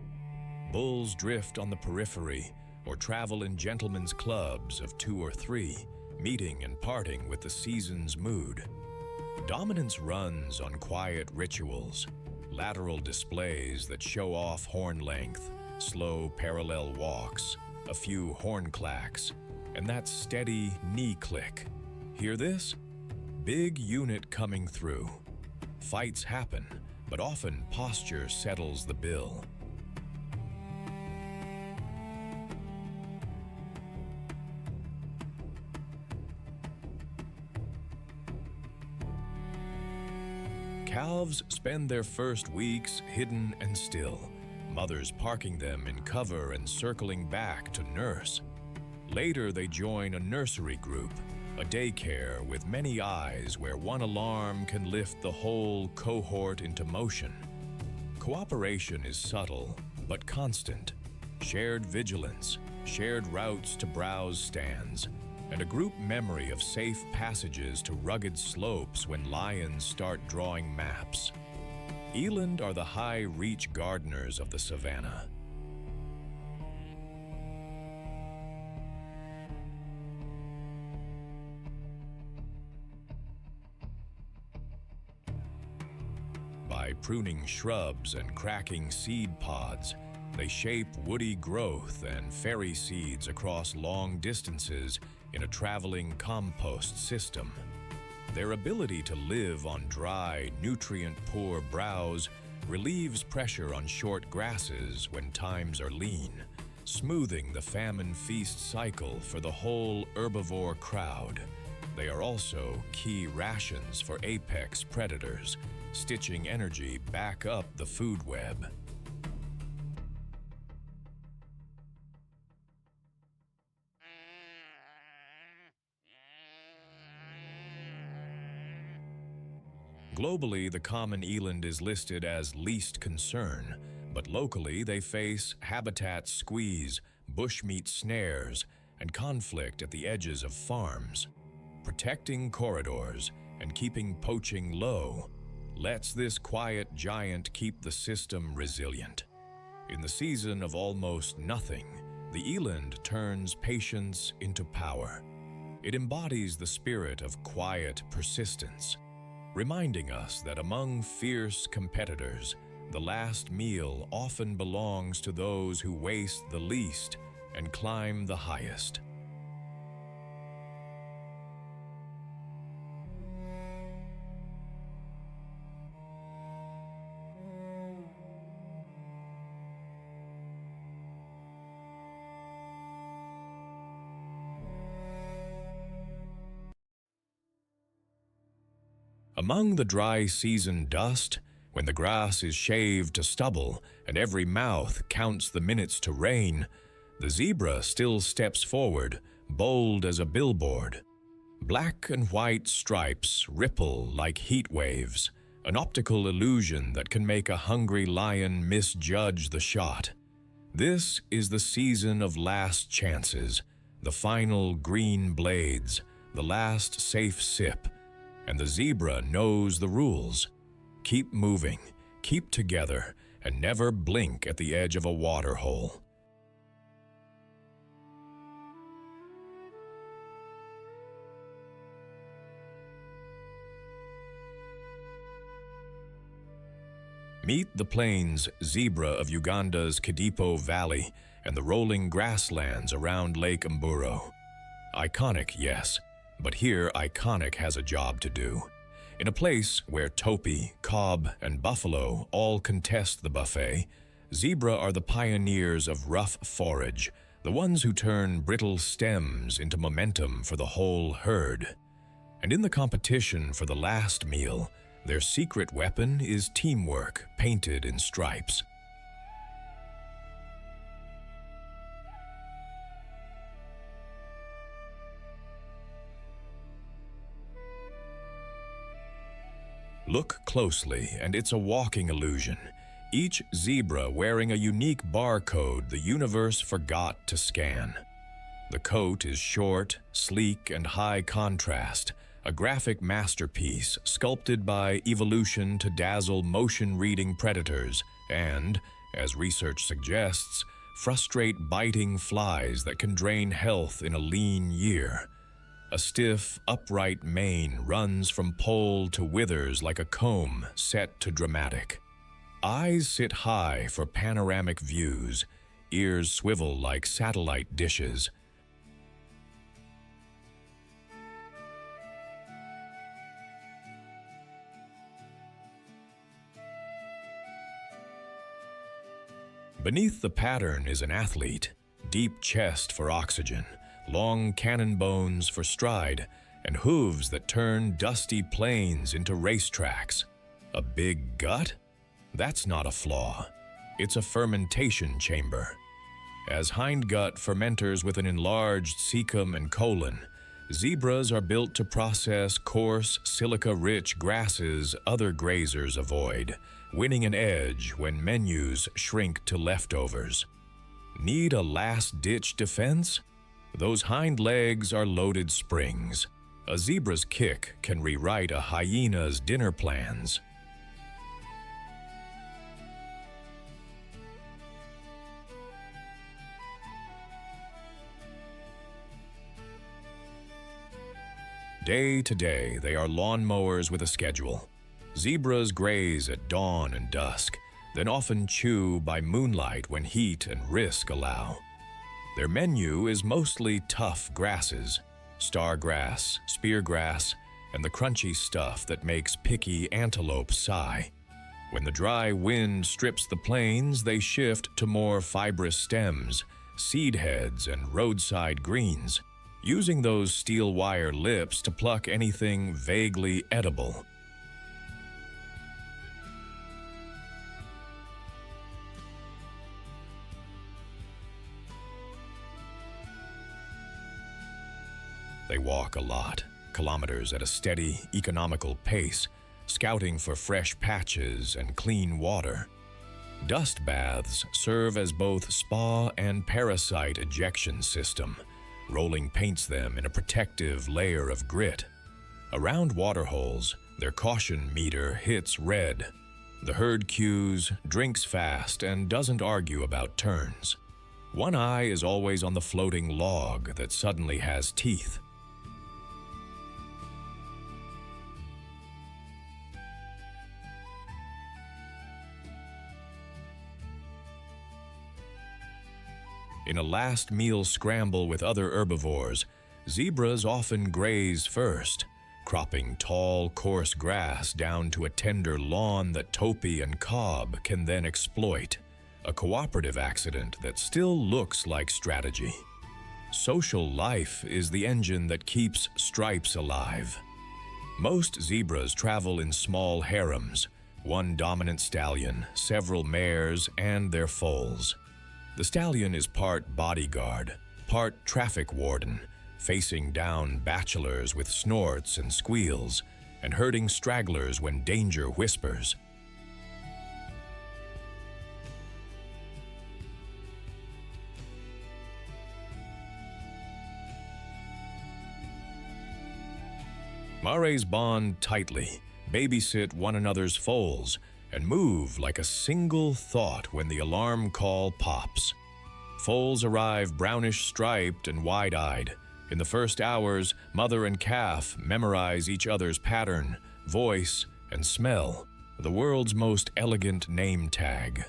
Bulls drift on the periphery or travel in gentlemen's clubs of 2 or 3, meeting and parting with the season's mood. Dominance runs on quiet rituals, lateral displays that show off horn length, slow parallel walks, a few horn clacks, and that steady knee click. Hear this? Big unit coming through. Fights happen, but often posture settles the bill. Calves spend their first weeks hidden and still, mothers parking them in cover and circling back to nurse. Later, they join a nursery group, a daycare with many eyes where one alarm can lift the whole cohort into motion. Cooperation is subtle but constant. Shared vigilance, shared routes to browse stands, and a group memory of safe passages to rugged slopes when lions start drawing maps. Eland are the high-reach gardeners of the savannah. By pruning shrubs and cracking seed pods, they shape woody growth and ferry seeds across long distances in a traveling compost system. Their ability to live on dry, nutrient-poor browse relieves pressure on short grasses when times are lean, smoothing the famine feast cycle for the whole herbivore crowd. They are also key rations for apex predators, stitching energy back up the food web. Globally, the common eland is listed as least concern, but locally they face habitat squeeze, bushmeat snares, and conflict at the edges of farms. Protecting corridors and keeping poaching low lets this quiet giant keep the system resilient. In the season of almost nothing, the eland turns patience into power. It embodies the spirit of quiet persistence, reminding us that among fierce competitors, the last meal often belongs to those who waste the least and climb the highest. Among the dry season dust, when the grass is shaved to stubble and every mouth counts the minutes to rain, the zebra still steps forward, bold as a billboard. Black and white stripes ripple like heat waves, an optical illusion that can make a hungry lion misjudge the shot. This is the season of last chances, the final green blades, the last safe sip, and the zebra knows the rules. Keep moving, keep together, and never blink at the edge of a water hole. Meet the plains zebra of Uganda's Kidipo Valley and the rolling grasslands around Lake Mburo. Iconic, yes, but here iconic has a job to do. In a place where topi, cob, and buffalo all contest the buffet, zebra are the pioneers of rough forage, the ones who turn brittle stems into momentum for the whole herd. And in the competition for the last meal, their secret weapon is teamwork painted in stripes. Look closely, and it's a walking illusion. Each zebra wearing a unique barcode the universe forgot to scan. The coat is short, sleek, and high contrast, a graphic masterpiece sculpted by evolution to dazzle motion-reading predators and, as research suggests, frustrate biting flies that can drain health in a lean year. A stiff, upright mane runs from poll to withers like a comb set to dramatic. Eyes sit high for panoramic views, ears swivel like satellite dishes. Beneath the pattern is an athlete, deep chest for oxygen, long cannon bones for stride, and hooves that turn dusty plains into racetracks. A big gut? That's not a flaw. It's a fermentation chamber. As hindgut fermenters with an enlarged cecum and colon, zebras are built to process coarse, silica-rich grasses other grazers avoid, winning an edge when menus shrink to leftovers. Need a last-ditch defense? Those hind legs are loaded springs. A zebra's kick can rewrite a hyena's dinner plans. Day to day, they are lawnmowers with a schedule. Zebras graze at dawn and dusk, then often chew by moonlight when heat and risk allow. Their menu is mostly tough grasses, stargrass, speargrass, and the crunchy stuff that makes picky antelope sigh. When the dry wind strips the plains, they shift to more fibrous stems, seed heads, and roadside greens, using those steel wire lips to pluck anything vaguely edible. They walk a lot, kilometers at a steady, economical pace, scouting for fresh patches and clean water. Dust baths serve as both spa and parasite ejection system. Rolling paints them in a protective layer of grit. Around waterholes, their caution meter hits red. The herd cues, drinks fast, and doesn't argue about turns. One eye is always on the floating log that suddenly has teeth. In a last meal scramble with other herbivores, zebras often graze first, cropping tall, coarse grass down to a tender lawn that topi and cob can then exploit, a cooperative accident that still looks like strategy. Social life is the engine that keeps stripes alive. Most zebras travel in small harems, one dominant stallion, several mares, and their foals. The stallion is part bodyguard, part traffic warden, facing down bachelors with snorts and squeals, and herding stragglers when danger whispers. Mares bond tightly, babysit one another's foals, and move like a single thought when the alarm call pops. Foals arrive brownish-striped and wide-eyed. In the first hours, mother and calf memorize each other's pattern, voice, and smell, the world's most elegant name tag.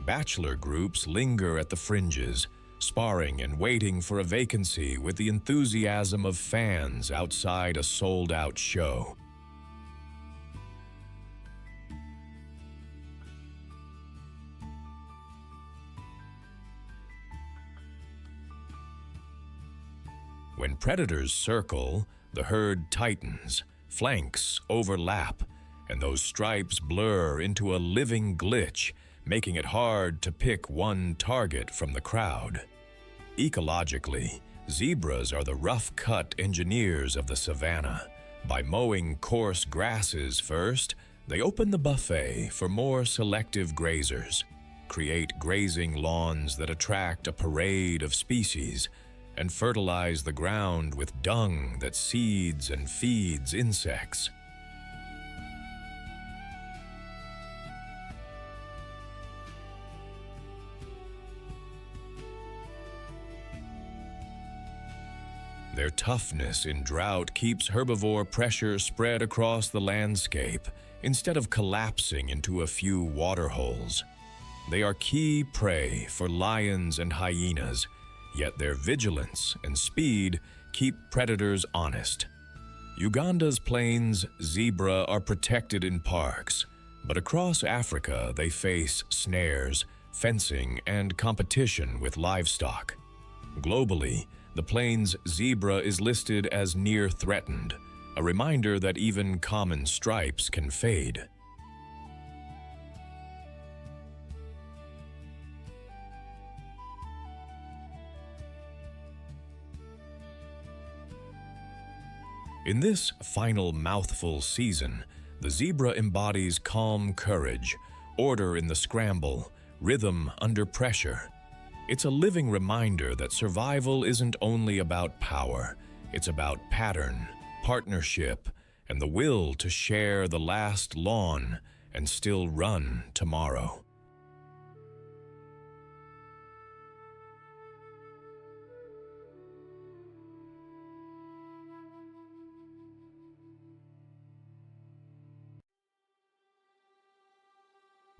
Bachelor groups linger at the fringes, sparring and waiting for a vacancy with the enthusiasm of fans outside a sold-out show. When predators circle, the herd tightens, flanks overlap, and those stripes blur into a living glitch, making it hard to pick one target from the crowd. Ecologically, zebras are the rough-cut engineers of the savannah. By mowing coarse grasses first, they open the buffet for more selective grazers, create grazing lawns that attract a parade of species, and fertilize the ground with dung that seeds and feeds insects. Their toughness in drought keeps herbivore pressure spread across the landscape instead of collapsing into a few water holes. They are key prey for lions and hyenas, yet their vigilance and speed keep predators honest. Uganda's plains zebra are protected in parks, but across Africa they face snares, fencing, and competition with livestock. Globally, the plains zebra is listed as near threatened, a reminder that even common stripes can fade. In this final mouthful season, the zebra embodies calm courage, order in the scramble, rhythm under pressure. It's a living reminder that survival isn't only about power, it's about pattern, partnership, and the will to share the last lawn and still run tomorrow.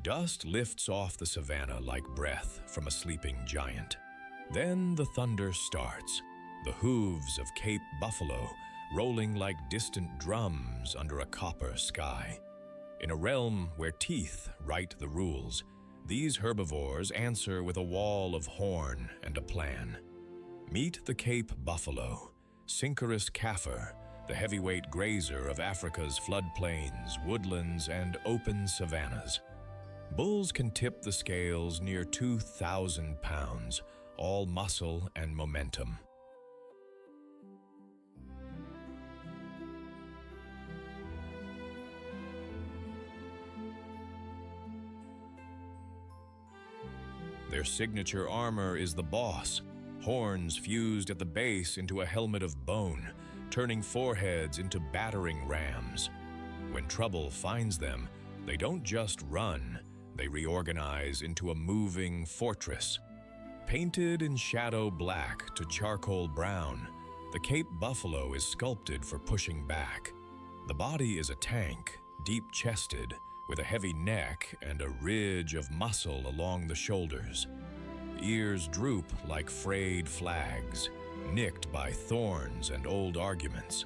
Dust lifts off the savannah like breath from a sleeping giant. Then the thunder starts, the hooves of Cape buffalo rolling like distant drums under a copper sky. In a realm where teeth write the rules, these herbivores answer with a wall of horn and a plan. Meet the Cape buffalo, Synchorus kaffir, the heavyweight grazer of Africa's floodplains, woodlands, and open savannas. Bulls can tip the scales near 2,000 pounds, all muscle and momentum. Their signature armor is the boss, horns fused at the base into a helmet of bone, turning foreheads into battering rams. When trouble finds them, they don't just run. They reorganize into a moving fortress. Painted in shadow black to charcoal brown, the Cape buffalo is sculpted for pushing back. The body is a tank, deep-chested, with a heavy neck and a ridge of muscle along the shoulders. Ears droop like frayed flags, nicked by thorns and old arguments.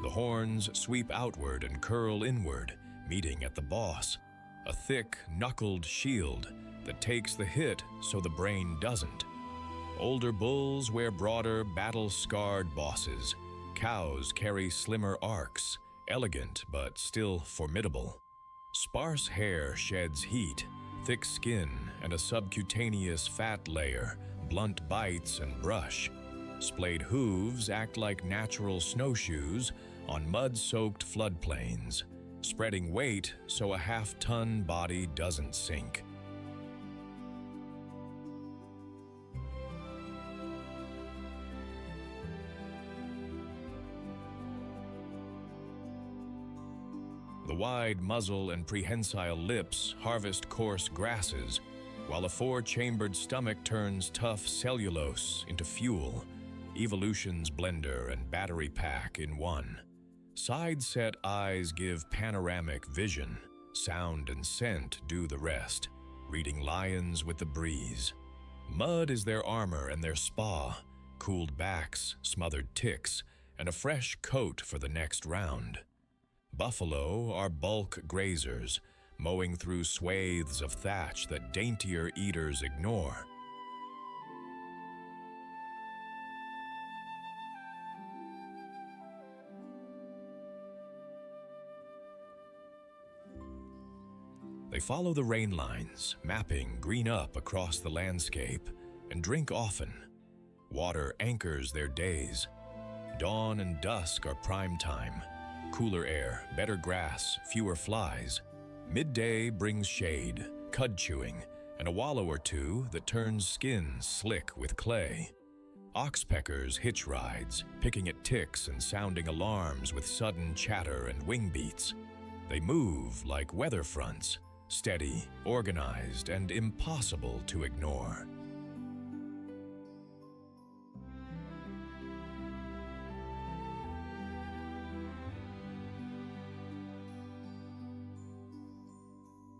The horns sweep outward and curl inward, meeting at the boss, a thick, knuckled shield that takes the hit so the brain doesn't. Older bulls wear broader, battle-scarred bosses. Cows carry slimmer arcs, elegant but still formidable. Sparse hair sheds heat, thick skin, and a subcutaneous fat layer, blunt bites and brush. Splayed hooves act like natural snowshoes on mud-soaked floodplains, spreading weight so a half-ton body doesn't sink. The wide muzzle and prehensile lips harvest coarse grasses, while a four-chambered stomach turns tough cellulose into fuel, evolution's blender and battery pack in one. Side-set eyes give panoramic vision. Sound and scent do the rest, reading lions with the breeze. Mud is their armor and their spa, cooled backs, smothered ticks, and a fresh coat for the next round. Buffalo are bulk grazers, mowing through swathes of thatch that daintier eaters ignore. They follow the rain lines, mapping green up across the landscape, and drink often. Water anchors their days. Dawn and dusk are prime time. Cooler air, better grass, fewer flies. Midday brings shade, cud chewing, and a wallow or two that turns skin slick with clay. Oxpeckers hitch rides, picking at ticks and sounding alarms with sudden chatter and wing beats. They move like weather fronts, steady, organized, and impossible to ignore.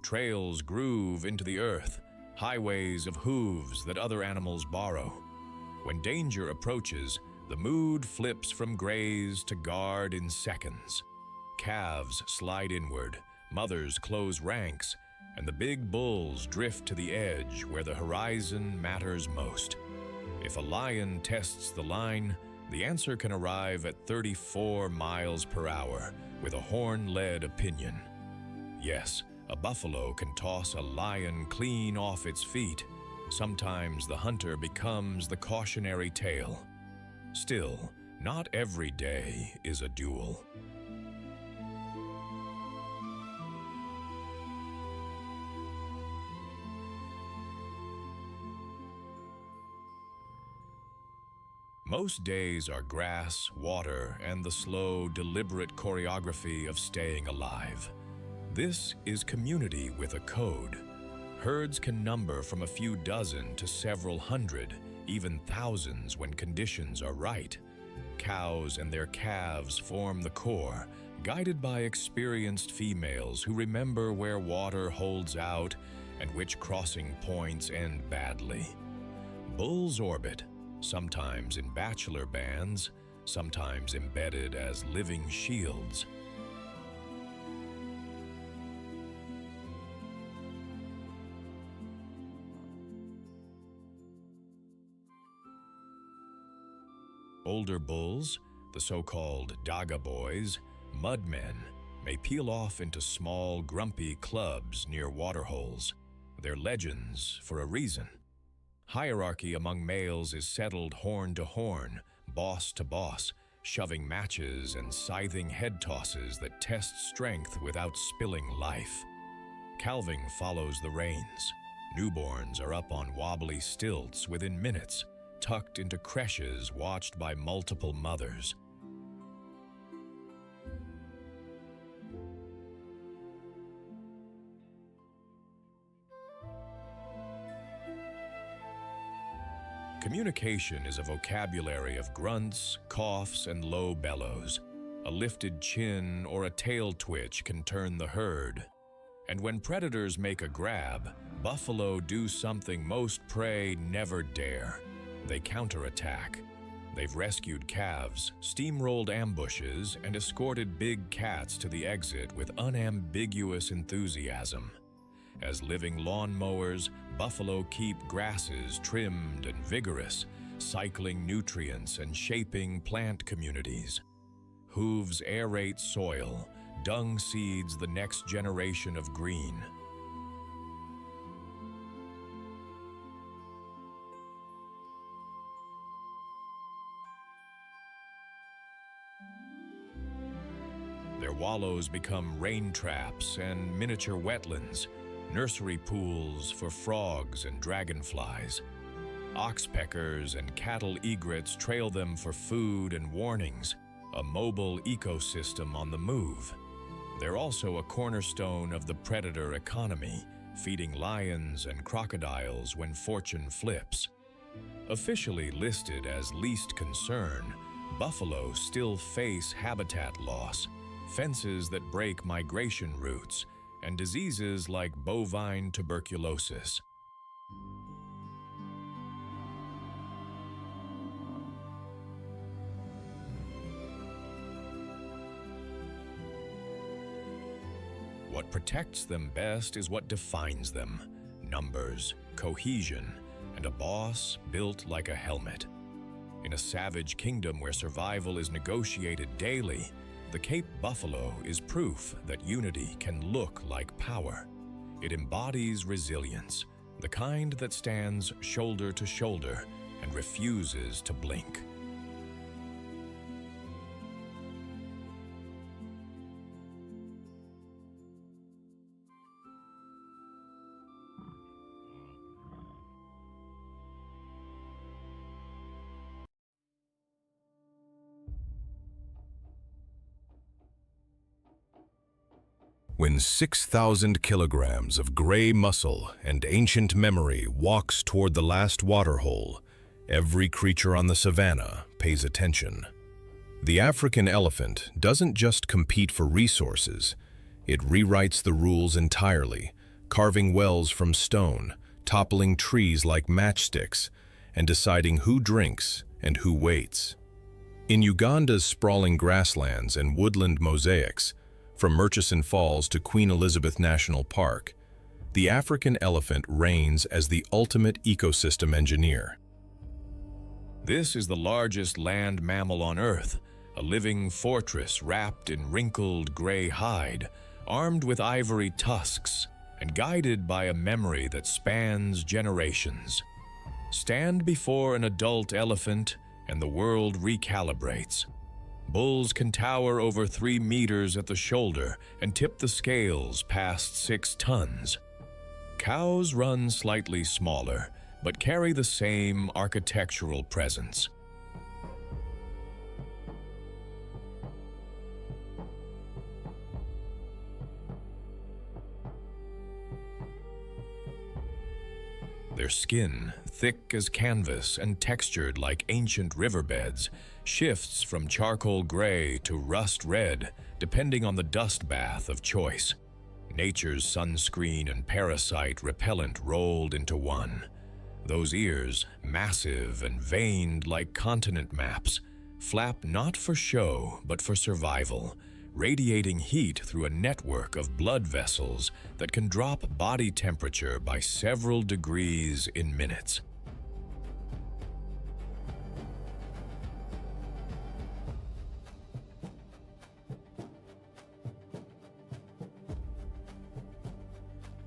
Trails groove into the earth, highways of hooves that other animals borrow. When danger approaches, the mood flips from graze to guard in seconds. Calves slide inward, mothers close ranks, and the big bulls drift to the edge where the horizon matters most. If a lion tests the line, the answer can arrive at 34 miles per hour with a horn-led opinion. Yes, a buffalo can toss a lion clean off its feet. Sometimes the hunter becomes the cautionary tale. Still, not every day is a duel. Most days are grass, water, and the slow, deliberate choreography of staying alive. This is community with a code. Herds can number from a few dozen to several hundred, even thousands when conditions are right. Cows and their calves form the core, guided by experienced females who remember where water holds out and which crossing points end badly. Bulls orbit, sometimes in bachelor bands, sometimes embedded as living shields. Older bulls, the so-called Daga boys, mudmen, may peel off into small, grumpy clubs near waterholes. They're legends for a reason. Hierarchy among males is settled horn to horn, boss to boss, shoving matches and scything head tosses that test strength without spilling life. Calving follows the reins. Newborns are up on wobbly stilts within minutes, tucked into creches watched by multiple mothers. Communication is a vocabulary of grunts, coughs, and low bellows. A lifted chin or a tail twitch can turn the herd. And when predators make a grab, buffalo do something most prey never dare. They counterattack. They've rescued calves, steamrolled ambushes, and escorted big cats to the exit with unambiguous enthusiasm. As living lawnmowers, buffalo keep grasses trimmed and vigorous, cycling nutrients and shaping plant communities. Hooves aerate soil, dung seeds the next generation of green. Their wallows become rain traps and miniature wetlands, nursery pools for frogs and dragonflies. Oxpeckers and cattle egrets trail them for food and warnings, a mobile ecosystem on the move. They're also a cornerstone of the predator economy, feeding lions and crocodiles when fortune flips. Officially listed as least concern, buffalo still face habitat loss, fences that break migration routes, and diseases like bovine tuberculosis. What protects them best is what defines them: numbers, cohesion, and a boss built like a helmet. In a savage kingdom where survival is negotiated daily, the Cape buffalo is proof that unity can look like power. It embodies resilience, the kind that stands shoulder to shoulder and refuses to blink. when 6,000 kilograms of gray muscle and ancient memory walks toward the last water hole, every creature on the savannah pays attention. The African elephant doesn't just compete for resources, it rewrites the rules entirely, carving wells from stone, toppling trees like matchsticks, and deciding who drinks and who waits. In Uganda's sprawling grasslands and woodland mosaics, from Murchison Falls to Queen Elizabeth National Park, the African elephant reigns as the ultimate ecosystem engineer. This is the largest land mammal on Earth, a living fortress wrapped in wrinkled gray hide, armed with ivory tusks, and guided by a memory that spans generations. Stand before an adult elephant, and the world recalibrates. Bulls can tower over 3 meters at the shoulder and tip the scales past 6 tons. Cows run slightly smaller, but carry the same architectural presence. Their skin, thick as canvas and textured like ancient riverbeds, shifts from charcoal gray to rust red, depending on the dust bath of choice. Nature's sunscreen and parasite repellent rolled into one. Those ears, massive and veined like continent maps, flap not for show but for survival, radiating heat through a network of blood vessels that can drop body temperature by several degrees in minutes.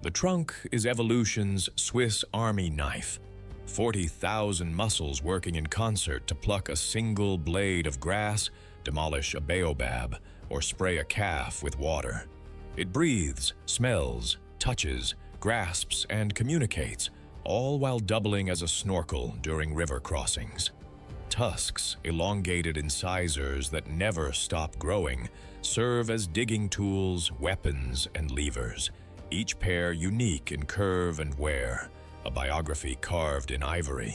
The trunk is evolution's Swiss Army knife, 40,000 muscles working in concert to pluck a single blade of grass, demolish a baobab, or spray a calf with water. It breathes, smells, touches, grasps, and communicates, all while doubling as a snorkel during river crossings. Tusks, elongated incisors that never stop growing, serve as digging tools, weapons, and levers, each pair unique in curve and wear, a biography carved in ivory.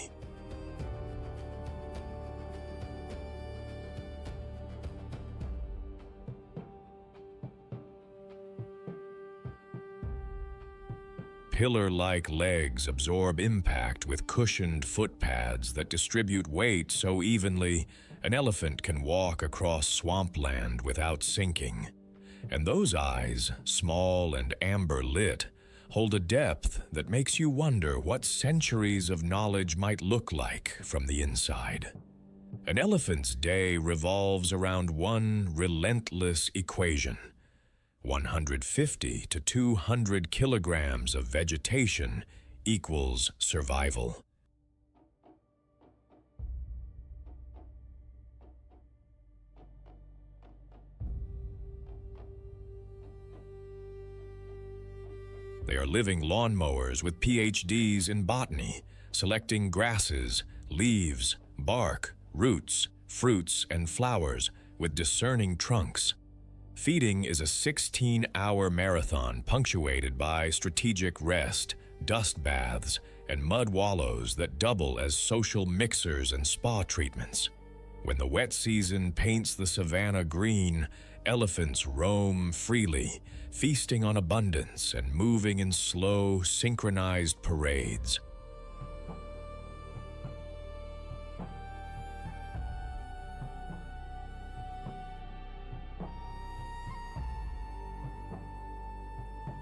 Pillar-like legs absorb impact with cushioned foot pads that distribute weight so evenly an elephant can walk across swampland without sinking. And those eyes, small and amber-lit, hold a depth that makes you wonder what centuries of knowledge might look like from the inside. An elephant's day revolves around one relentless equation: 150 to 200 kilograms of vegetation equals survival. They are living lawnmowers with PhDs in botany, selecting grasses, leaves, bark, roots, fruits, and flowers with discerning trunks. Feeding is a 16-hour marathon punctuated by strategic rest, dust baths, and mud wallows that double as social mixers and spa treatments. When the wet season paints the savannah green, elephants roam freely, feasting on abundance and moving in slow, synchronized parades.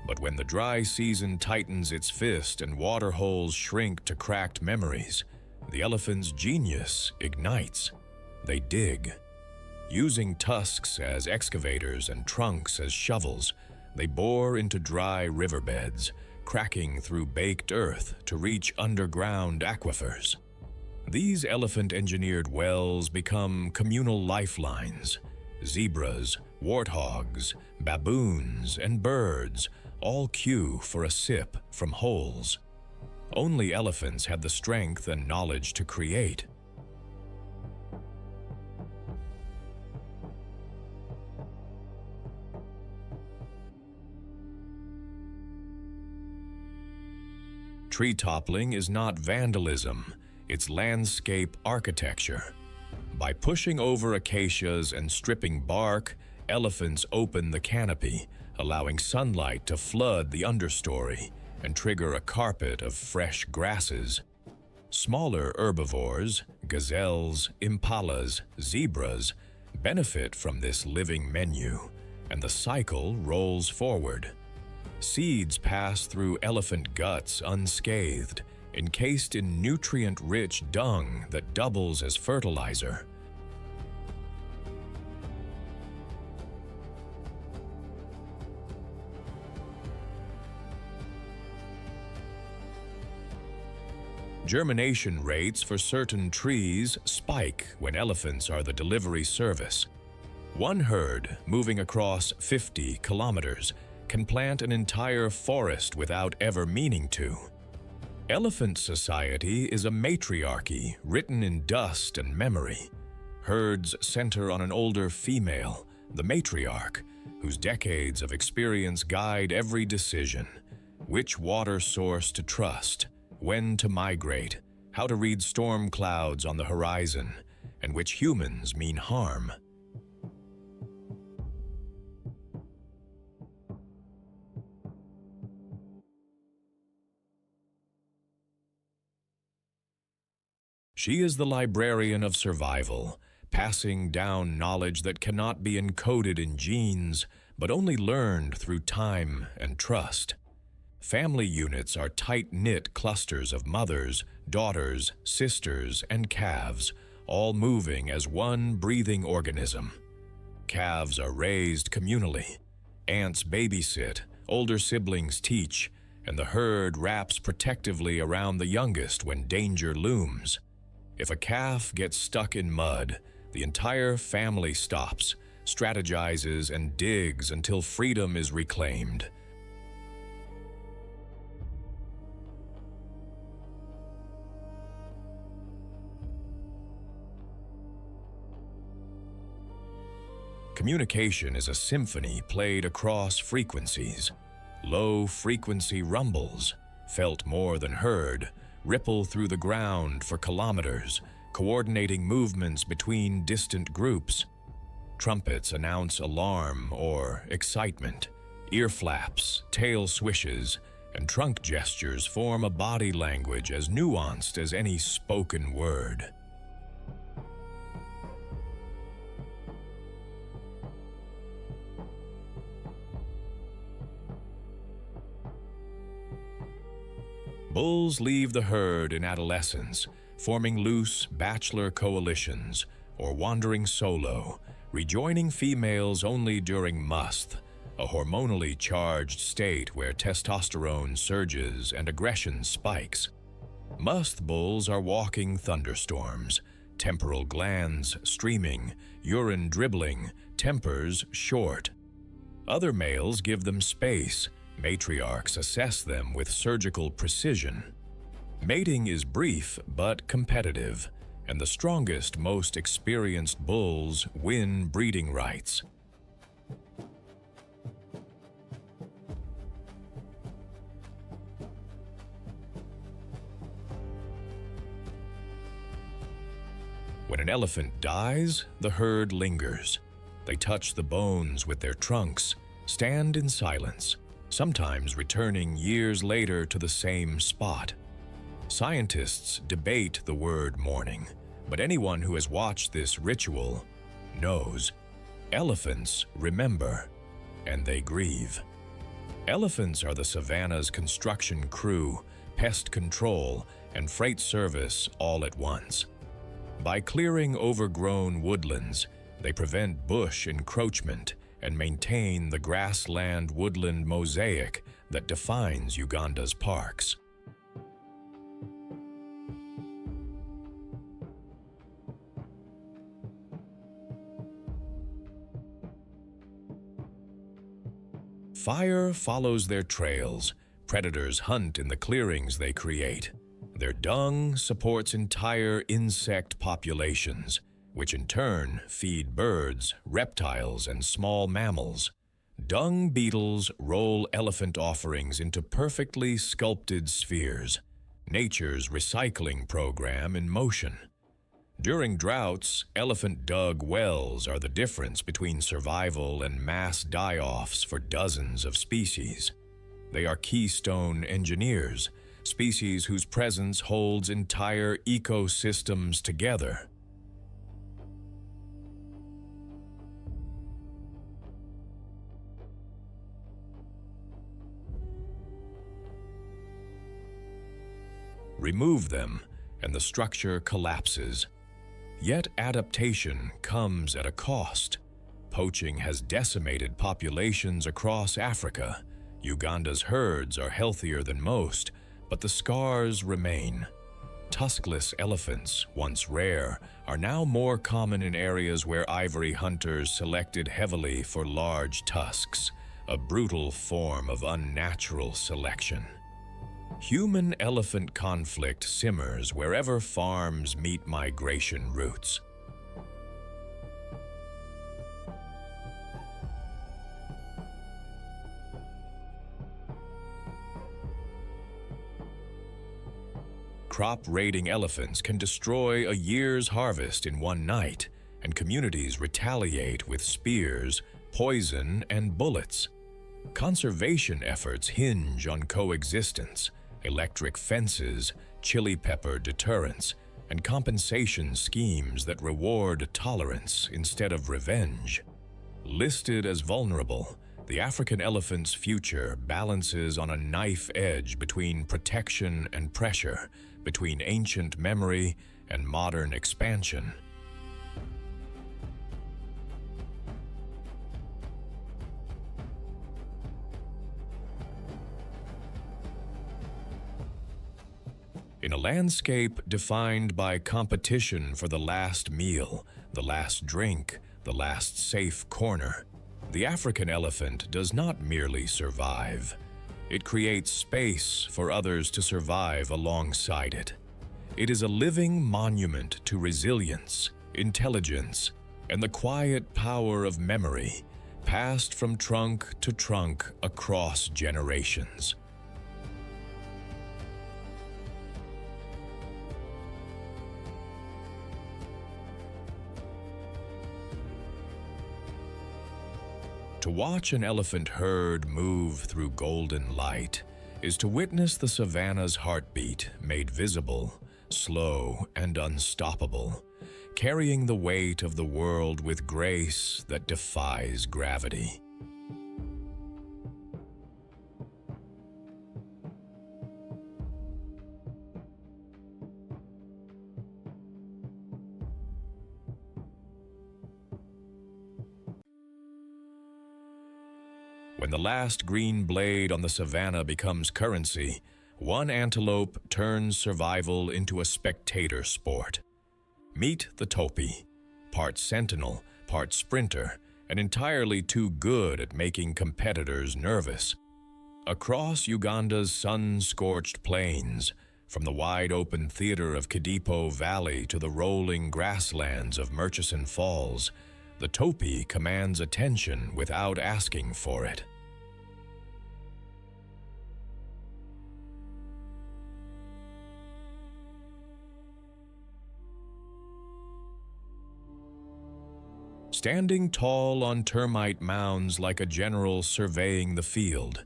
But when the dry season tightens its fist and water holes shrink to cracked memories, the elephant's genius ignites. They dig. Using tusks as excavators and trunks as shovels, they bore into dry riverbeds, cracking through baked earth to reach underground aquifers. These elephant-engineered wells become communal lifelines. Zebras, warthogs, baboons, and birds all queue for a sip from holes. Only elephants have the strength and knowledge to create. Tree toppling is not vandalism, it's landscape architecture. By pushing over acacias and stripping bark, elephants open the canopy, allowing sunlight to flood the understory and trigger a carpet of fresh grasses. Smaller herbivores, gazelles, impalas, zebras, benefit from this living menu, and the cycle rolls forward. Seeds pass through elephant guts unscathed, encased in nutrient-rich dung that doubles as fertilizer. Germination rates for certain trees spike when elephants are the delivery service. One herd, moving across 50 kilometers, can plant an entire forest without ever meaning to. Elephant society is a matriarchy written in dust and memory. Herds center on an older female, the matriarch, whose decades of experience guide every decision: which water source to trust, when to migrate, how to read storm clouds on the horizon, and which humans mean harm. She is the librarian of survival, passing down knowledge that cannot be encoded in genes, but only learned through time and trust. Family units are tight-knit clusters of mothers, daughters, sisters, and calves, all moving as one breathing organism. Calves are raised communally. Aunts babysit, older siblings teach, and the herd wraps protectively around the youngest when danger looms. If a calf gets stuck in mud, the entire family stops, strategizes, and digs until freedom is reclaimed. Communication is a symphony played across frequencies. Low-frequency rumbles, felt more than heard, ripple through the ground for kilometers, coordinating movements between distant groups. Trumpets announce alarm or excitement. Ear flaps, tail swishes, and trunk gestures form a body language as nuanced as any spoken word. Bulls leave the herd in adolescence, forming loose bachelor coalitions or wandering solo, rejoining females only during musth, a hormonally charged state where testosterone surges and aggression spikes. Musth bulls are walking thunderstorms, temporal glands streaming, urine dribbling, tempers short. Other males give them space. Matriarchs assess them with surgical precision. Mating is brief but competitive, and the strongest, most experienced bulls win breeding rights. When an elephant dies, the herd lingers. They touch the bones with their trunks, stand in silence, sometimes returning years later to the same spot. Scientists debate the word mourning, but anyone who has watched this ritual knows. Elephants remember, and they grieve. Elephants are the savannah's construction crew, pest control, and freight service all at once. By clearing overgrown woodlands, they prevent bush encroachment and maintain the grassland-woodland mosaic that defines Uganda's parks. Fire follows their trails. Predators hunt in the clearings they create. Their dung supports entire insect populations, which in turn feed birds, reptiles, and small mammals. Dung beetles roll elephant offerings into perfectly sculpted spheres. nature's recycling program in motion. During droughts, elephant-dug wells are the difference between survival and mass die-offs for dozens of species. They are keystone engineers, species whose presence holds entire ecosystems together. Remove them, and the structure collapses. Yet adaptation comes at a cost. Poaching has decimated populations across Africa. Uganda's herds are healthier than most, but the scars remain. Tuskless elephants, once rare, are now more common in areas where ivory hunters selected heavily for large tusks, a brutal form of unnatural selection. Human-elephant conflict simmers wherever farms meet migration routes. Crop-raiding elephants can destroy a year's harvest in one night, and communities retaliate with spears, poison, and bullets. Conservation efforts hinge on coexistence. Electric fences, chili pepper deterrents, and compensation schemes that reward tolerance instead of revenge. Listed as vulnerable, the African elephant's future balances on a knife edge between protection and pressure, between ancient memory and modern expansion. In a landscape defined by competition for the last meal, the last drink, the last safe corner, the African elephant does not merely survive. It creates space for others to survive alongside it. It is a living monument to resilience, intelligence, and the quiet power of memory, passed from trunk to trunk across generations. To watch an elephant herd move through golden light is to witness the savannah's heartbeat made visible, slow and unstoppable, carrying the weight of the world with grace that defies gravity. When the last green blade on the savannah becomes currency, one antelope turns survival into a spectator sport. Meet the topi, part sentinel, part sprinter, and entirely too good at making competitors nervous. Across Uganda's sun-scorched plains, from the wide-open theater of Kidipo Valley to the rolling grasslands of Murchison Falls, the topi commands attention without asking for it. Standing tall on termite mounds like a general surveying the field,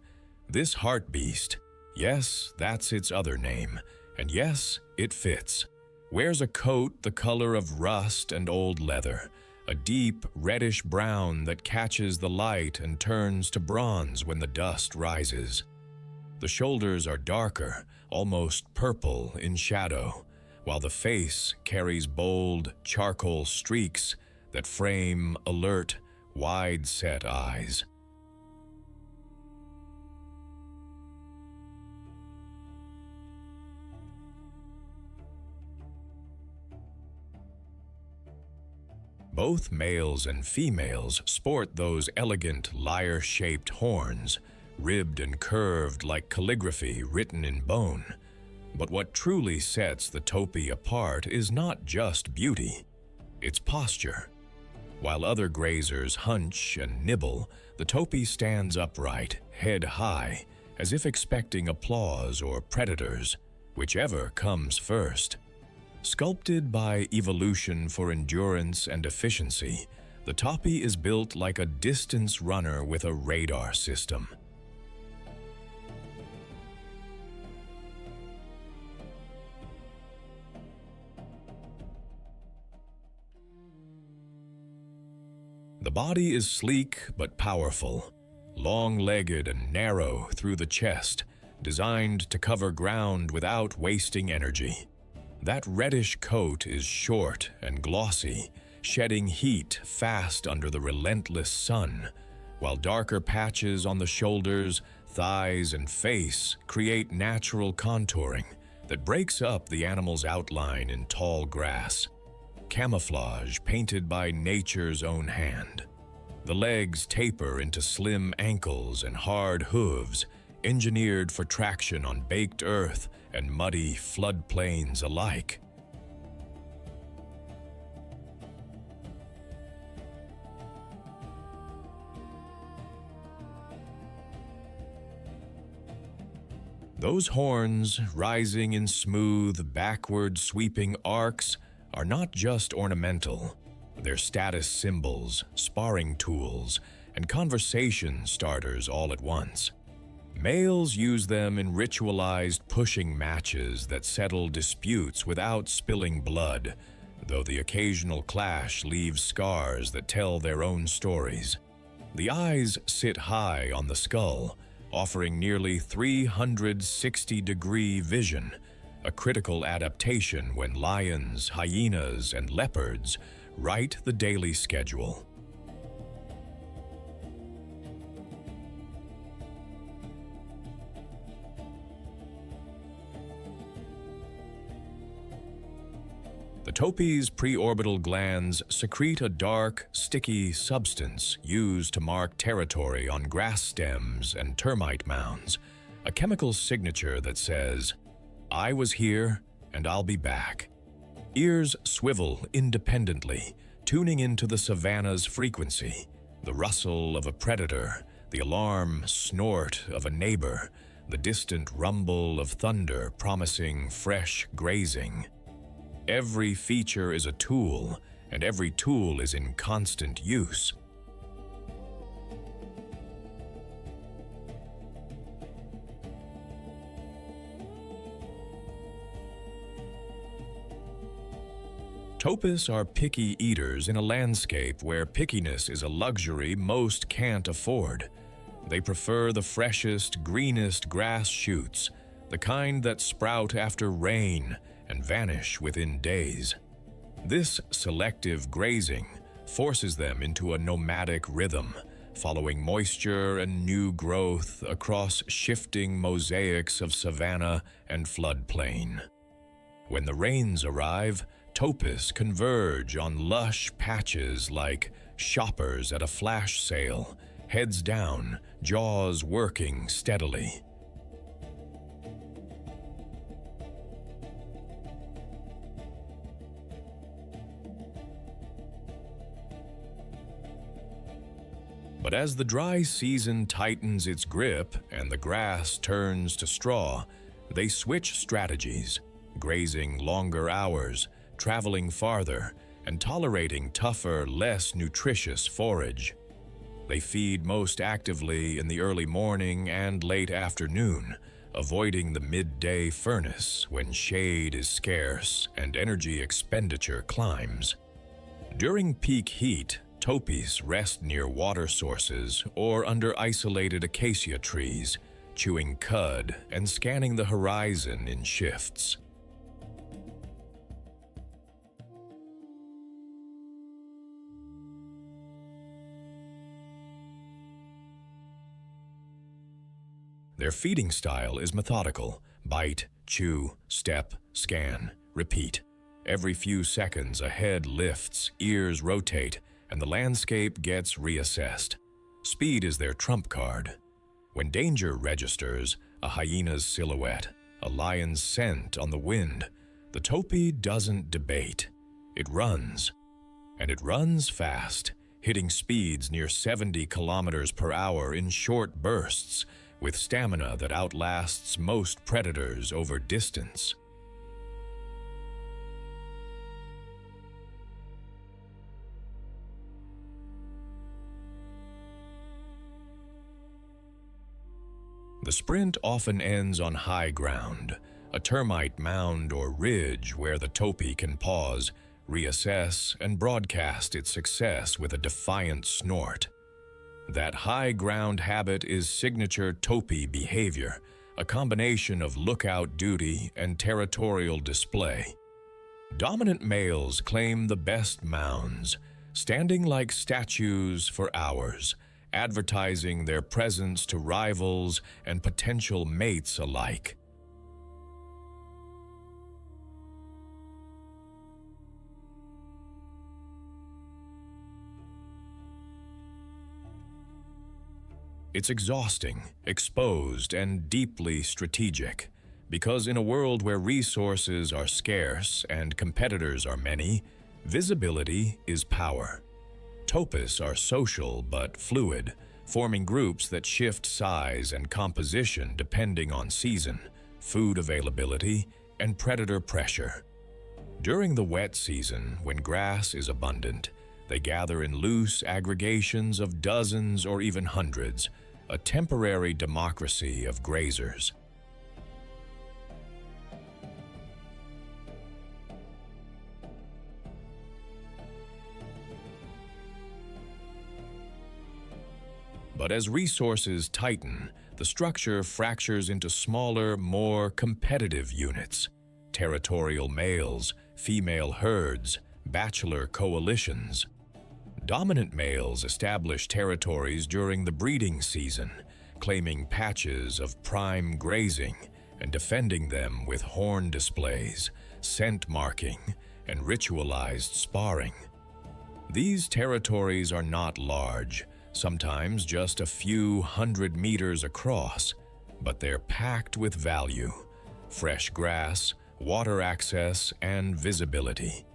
this hartebeest, yes, that's its other name, and yes, it fits, wears a coat the color of rust and old leather, a deep reddish-brown that catches the light and turns to bronze when the dust rises. The shoulders are darker, almost purple in shadow, while the face carries bold charcoal streaks that frame alert, wide-set eyes. Both males and females sport those elegant lyre-shaped horns, ribbed and curved like calligraphy written in bone. But what truly sets the topi apart is not just beauty, it's posture. While other grazers hunch and nibble, the topi stands upright, head high, as if expecting applause or predators. whichever comes first. Sculpted by evolution for endurance and efficiency, the topi is built like a distance runner with a radar system. The body is sleek but powerful, long-legged and narrow through the chest, designed to cover ground without wasting energy. That reddish coat is short and glossy, shedding heat fast under the relentless sun, while darker patches on the shoulders, thighs, and face create natural contouring that breaks up the animal's outline in tall grass. Camouflage painted by nature's own hand. The legs taper into slim ankles and hard hooves, engineered for traction on baked earth and muddy floodplains alike. Those horns, rising in smooth, backward-sweeping arcs, are not just ornamental. They're status symbols, sparring tools, and conversation starters all at once. Males use them in ritualized pushing matches that settle disputes without spilling blood, though the occasional clash leaves scars that tell their own stories. The eyes sit high on the skull, offering nearly 360-degree vision, a critical adaptation when lions, hyenas, and leopards write the daily schedule. The topi's preorbital glands secrete a dark, sticky substance used to mark territory on grass stems and termite mounds, a chemical signature that says, "I was here and I'll be back." Ears swivel independently, tuning into the savannah's frequency, the rustle of a predator, the alarm snort of a neighbor, the distant rumble of thunder promising fresh grazing. Every feature is a tool, and every tool is in constant use. Topis are picky eaters in a landscape where pickiness is a luxury most can't afford. They prefer the freshest, greenest grass shoots, the kind that sprout after rain and vanish within days. This selective grazing forces them into a nomadic rhythm, following moisture and new growth across shifting mosaics of savanna and floodplain. When the rains arrive, topis converge on lush patches like shoppers at a flash sale, heads down, jaws working steadily. But as the dry season tightens its grip and the grass turns to straw, they switch strategies, grazing longer hours, traveling farther, and tolerating tougher, less nutritious forage. They feed most actively in the early morning and late afternoon, avoiding the midday furnace when shade is scarce and energy expenditure climbs. During peak heat, topis rest near water sources or under isolated acacia trees, chewing cud and scanning the horizon in shifts. Their feeding style is methodical: bite, chew, step, scan, repeat. Every few seconds, a head lifts, ears rotate, and the landscape gets reassessed. Speed is their trump card. When danger registers, a hyena's silhouette, a lion's scent on the wind, the topi doesn't debate. It runs. And it runs fast, hitting speeds near 70 kilometers per hour in short bursts, with stamina that outlasts most predators over distance. The sprint often ends on high ground, a termite mound or ridge where the topi can pause, reassess, and broadcast its success with a defiant snort. That high ground habit is signature topi behavior, a combination of lookout duty and territorial display. Dominant males claim the best mounds, standing like statues for hours, advertising their presence to rivals and potential mates alike. It's exhausting, exposed, and deeply strategic, because in a world where resources are scarce and competitors are many, visibility is power. Topis are social but fluid, forming groups that shift size and composition depending on season, food availability, and predator pressure. During the wet season, when grass is abundant, they gather in loose aggregations of dozens or even hundreds, a temporary democracy of grazers. But as resources tighten, the structure fractures into smaller, more competitive units: territorial males, female herds, bachelor coalitions. Dominant males establish territories during the breeding season, claiming patches of prime grazing and defending them with horn displays, scent marking, and ritualized sparring. These territories are not large, sometimes just a few 100 meters across, but they're packed with value: fresh grass, water access, and visibility.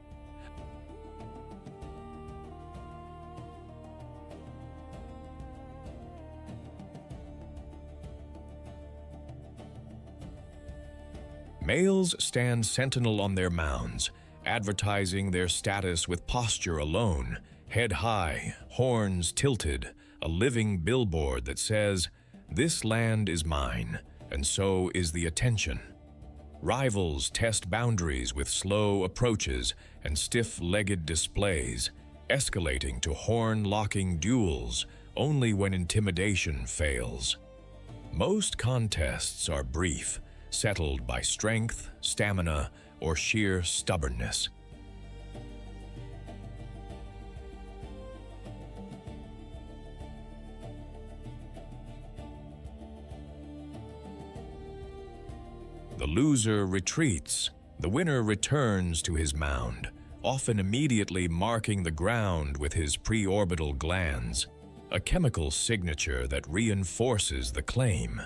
Males stand sentinel on their mounds, advertising their status with posture alone, head high, horns tilted, a living billboard that says, "This land is mine, and so is the attention." Rivals test boundaries with slow approaches and stiff-legged displays, escalating to horn-locking duels only when intimidation fails. Most contests are brief, settled by strength, stamina, or sheer stubbornness. The loser retreats. The winner returns to his mound, often immediately marking the ground with his preorbital glands, a chemical signature that reinforces the claim.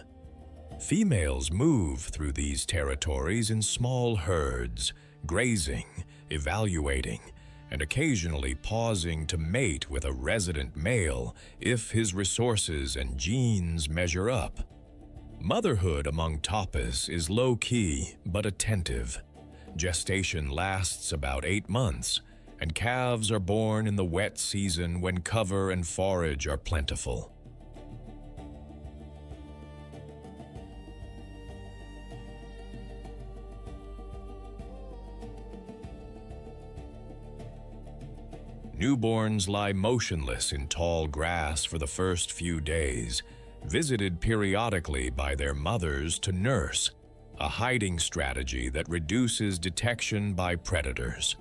Females move through these territories in small herds, grazing, evaluating, and occasionally pausing to mate with a resident male if his resources and genes measure up. Motherhood among topis is low-key but attentive. Gestation lasts about 8 months, and calves are born in the wet season when cover and forage are plentiful. Newborns lie motionless in tall grass for the first few days, visited periodically by their mothers to nurse, a hiding strategy that reduces detection by predators.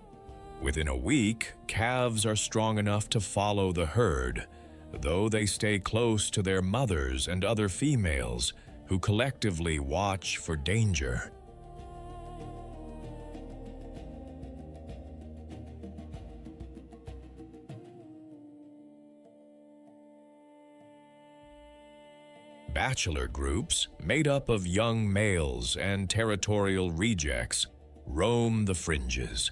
Within a week, calves are strong enough to follow the herd, though they stay close to their mothers and other females who collectively watch for danger. Bachelor groups, made up of young males and territorial rejects, roam the fringes,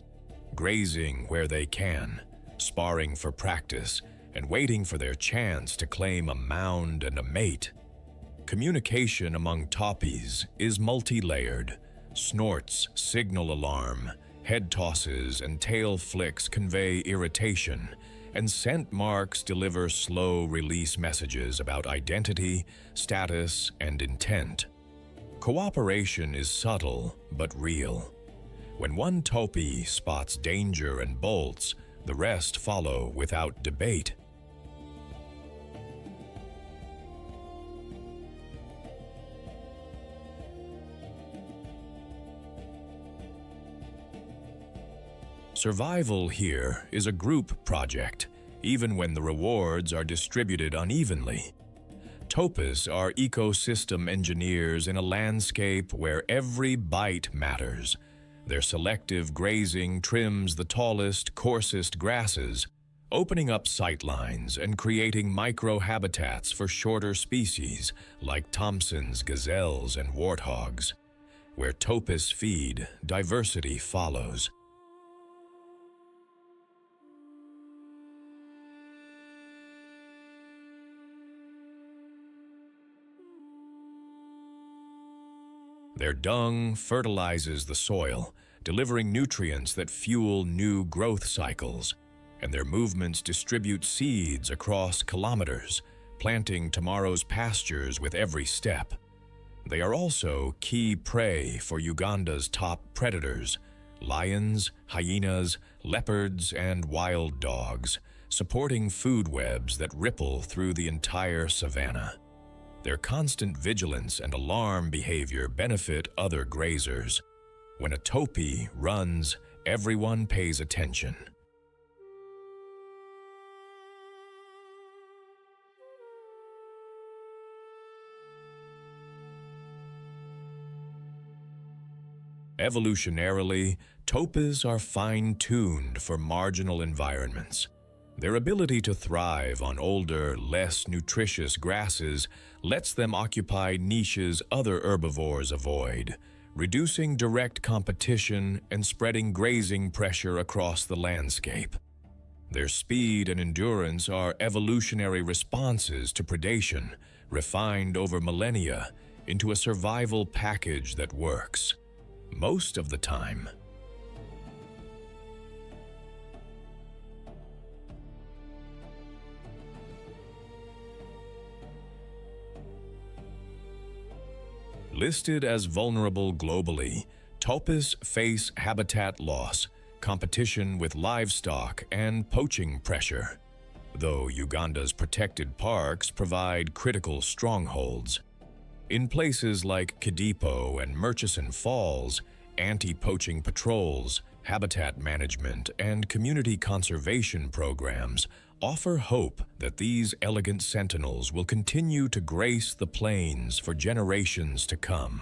grazing where they can, sparring for practice, and waiting for their chance to claim a mound and a mate. Communication among topis is multi-layered. Snorts signal alarm, head tosses and tail flicks convey irritation, and scent marks deliver slow-release messages about identity, status, and intent. Cooperation is subtle but real. When one topi spots danger and bolts, the rest follow without debate. Survival here is a group project, even when the rewards are distributed unevenly. Topis are ecosystem engineers in a landscape where every bite matters. Their selective grazing trims the tallest, coarsest grasses, opening up sightlines and creating micro-habitats for shorter species like Thompson's gazelles and warthogs. Where topis feed, diversity follows. Their dung fertilizes the soil, delivering nutrients that fuel new growth cycles, and their movements distribute seeds across kilometers, planting tomorrow's pastures with every step. They are also key prey for Uganda's top predators: lions, hyenas, leopards, and wild dogs, supporting food webs that ripple through the entire savannah. Their constant vigilance and alarm behavior benefit other grazers. When a topi runs, everyone pays attention. Evolutionarily, topis are fine-tuned for marginal environments. Their ability to thrive on older, less nutritious grasses lets them occupy niches other herbivores avoid, reducing direct competition and spreading grazing pressure across the landscape. Their speed and endurance are evolutionary responses to predation, refined over millennia into a survival package that works. Most of the time. Listed as vulnerable globally, topis face habitat loss, competition with livestock, and poaching pressure. Though Uganda's protected parks provide critical strongholds. In places like Kadipo and Murchison Falls, anti-poaching patrols, habitat management, and community conservation programs offer hope that these elegant sentinels will continue to grace the plains for generations to come.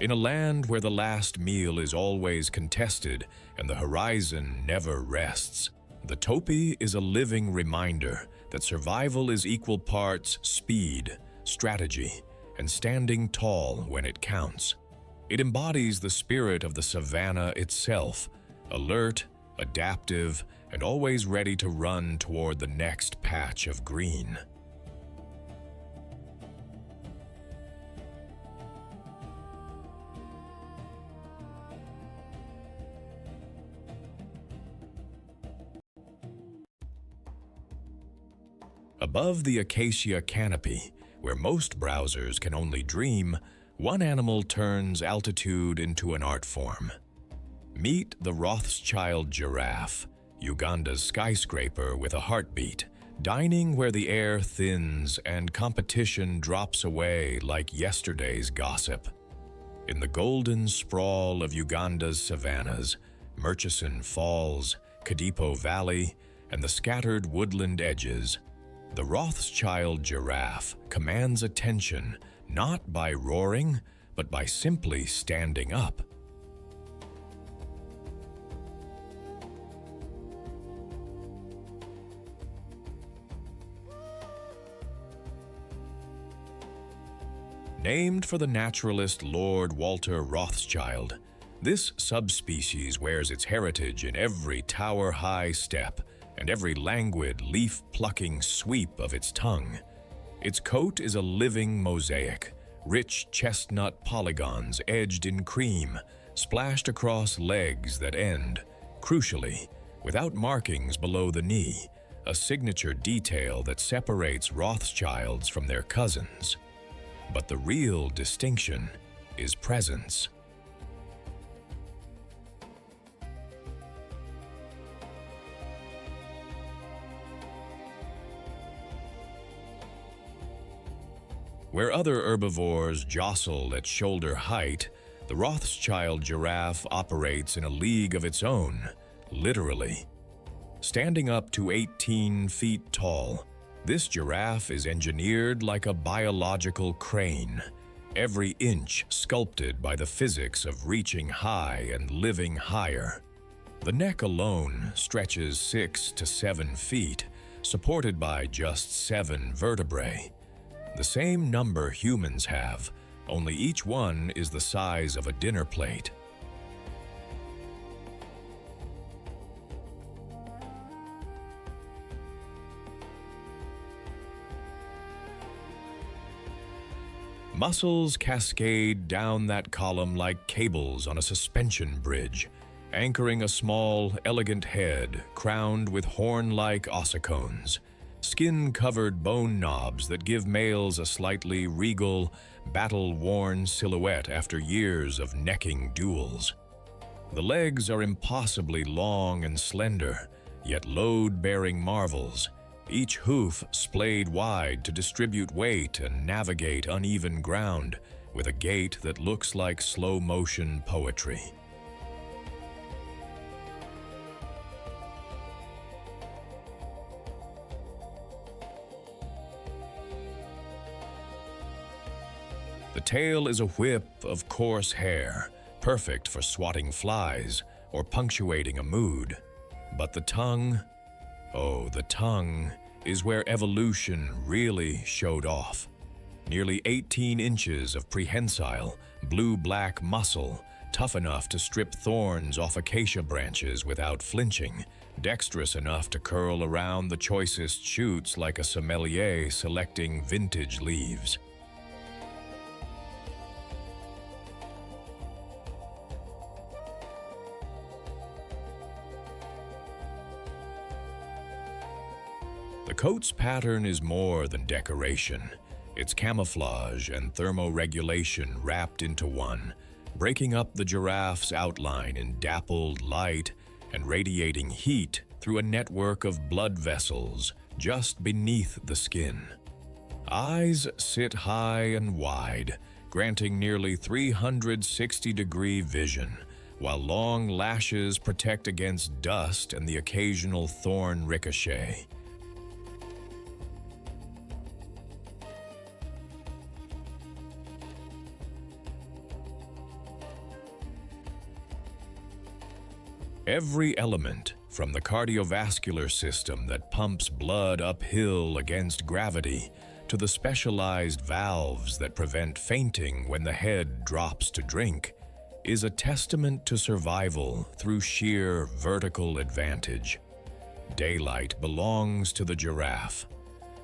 In a land where the last meal is always contested and the horizon never rests, the topi is a living reminder that survival is equal parts speed, strategy, and standing tall when it counts. It embodies the spirit of the savannah itself, alert, adaptive, and always ready to run toward the next patch of green. Above the acacia canopy, where most browsers can only dream, one animal turns altitude into an art form. Meet the Rothschild giraffe, Uganda's skyscraper with a heartbeat, dining where the air thins and competition drops away like yesterday's gossip. In the golden sprawl of Uganda's savannas, Murchison Falls, Kadipo Valley, and the scattered woodland edges, the Rothschild giraffe commands attention not by roaring, but by simply standing up. Named for the naturalist Lord Walter Rothschild, This subspecies wears its heritage in every tower-high step and every languid, leaf-plucking sweep of its tongue. Its coat is a living mosaic, rich chestnut polygons edged in cream, splashed across legs that end, crucially, without markings below the knee, a signature detail that separates Rothschilds from their cousins. But the real distinction is presence. Where other herbivores jostle at shoulder height, the Rothschild giraffe operates in a league of its own, literally. Standing up to 18 feet tall, this giraffe is engineered like a biological crane, every inch sculpted by the physics of reaching high and living higher. The neck alone stretches 6 to 7 feet, supported by just 7 vertebrae. The same number humans have, only each one is the size of a dinner plate. Muscles cascade down that column like cables on a suspension bridge, anchoring a small, elegant head crowned with horn-like ossicones, skin-covered bone knobs that give males a slightly regal, battle-worn silhouette after years of necking duels. The legs are impossibly long and slender, yet load-bearing marvels, each hoof splayed wide to distribute weight and navigate uneven ground with a gait that looks like slow-motion poetry. The tail is a whip of coarse hair, perfect for swatting flies or punctuating a mood. But the tongue, oh, the tongue is where evolution really showed off. Nearly 18 inches of prehensile, blue-black muscle, tough enough to strip thorns off acacia branches without flinching, dexterous enough to curl around the choicest shoots like a sommelier selecting vintage leaves. The coat's pattern is more than decoration. It's camouflage and thermoregulation wrapped into one, breaking up the giraffe's outline in dappled light and radiating heat through a network of blood vessels just beneath the skin. Eyes sit high and wide, granting nearly 360-degree vision, while long lashes protect against dust and the occasional thorn ricochet. Every element, from the cardiovascular system that pumps blood uphill against gravity, to the specialized valves that prevent fainting when the head drops to drink, is a testament to survival through sheer vertical advantage. Daylight belongs to the giraffe.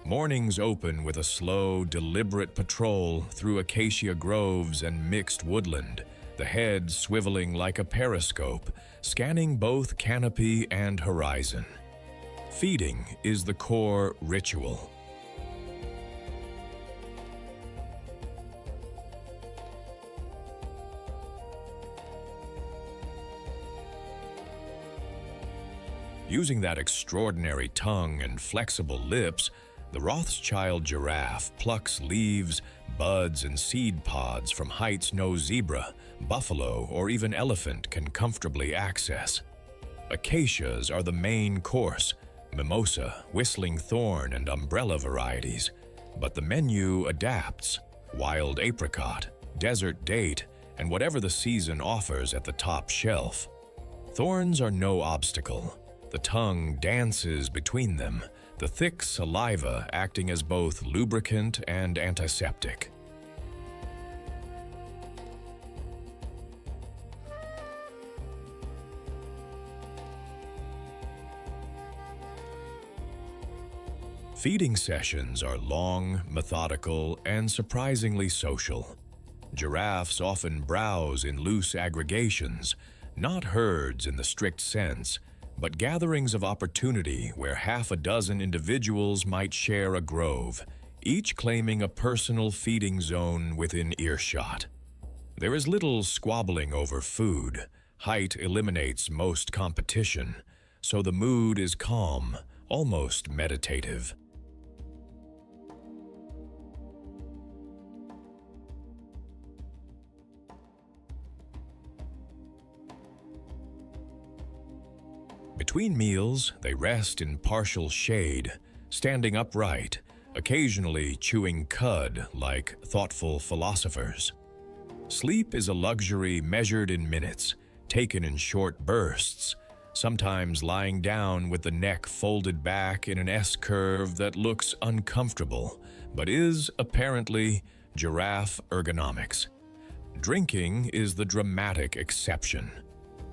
Mornings open with a slow, deliberate patrol through acacia groves and mixed woodland, the head swiveling like a periscope, scanning both canopy and horizon. Feeding is the core ritual. Using that extraordinary tongue and flexible lips, the Rothschild giraffe plucks leaves, buds, and seed pods from heights no zebra, buffalo, or even elephant can comfortably access. Acacias are the main course, mimosa, whistling thorn, and umbrella varieties, but the menu adapts: wild apricot, desert date, and whatever the season offers at the top shelf. Thorns are no obstacle. The tongue dances between them, the thick saliva acting as both lubricant and antiseptic. Feeding sessions are long, methodical, and surprisingly social. Giraffes often browse in loose aggregations, not herds in the strict sense, but gatherings of opportunity where half a dozen individuals might share a grove, each claiming a personal feeding zone within earshot. There is little squabbling over food. Height eliminates most competition, so the mood is calm, almost meditative. Between meals, they rest in partial shade, standing upright, occasionally chewing cud like thoughtful philosophers. Sleep is a luxury measured in minutes, taken in short bursts, sometimes lying down with the neck folded back in an S-curve that looks uncomfortable, but is, apparently, giraffe ergonomics. Drinking is the dramatic exception.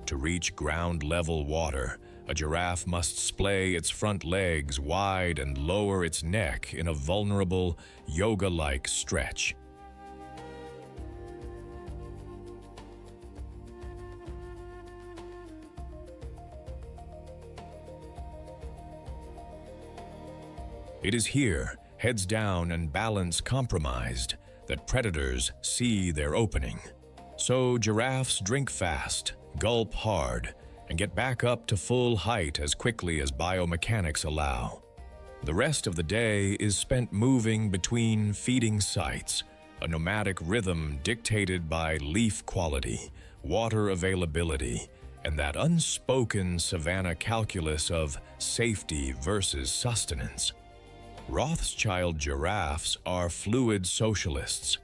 To reach ground-level water, a giraffe must splay its front legs wide and lower its neck in a vulnerable, yoga-like stretch. It is here, heads down and balance compromised, that predators see their opening. So giraffes drink fast, gulp hard, and get back up to full height as quickly as biomechanics allow. The rest of the day is spent moving between feeding sites, a nomadic rhythm dictated by leaf quality, water availability, and that unspoken savannah calculus of safety versus sustenance. Rothschild giraffes are fluid socialists.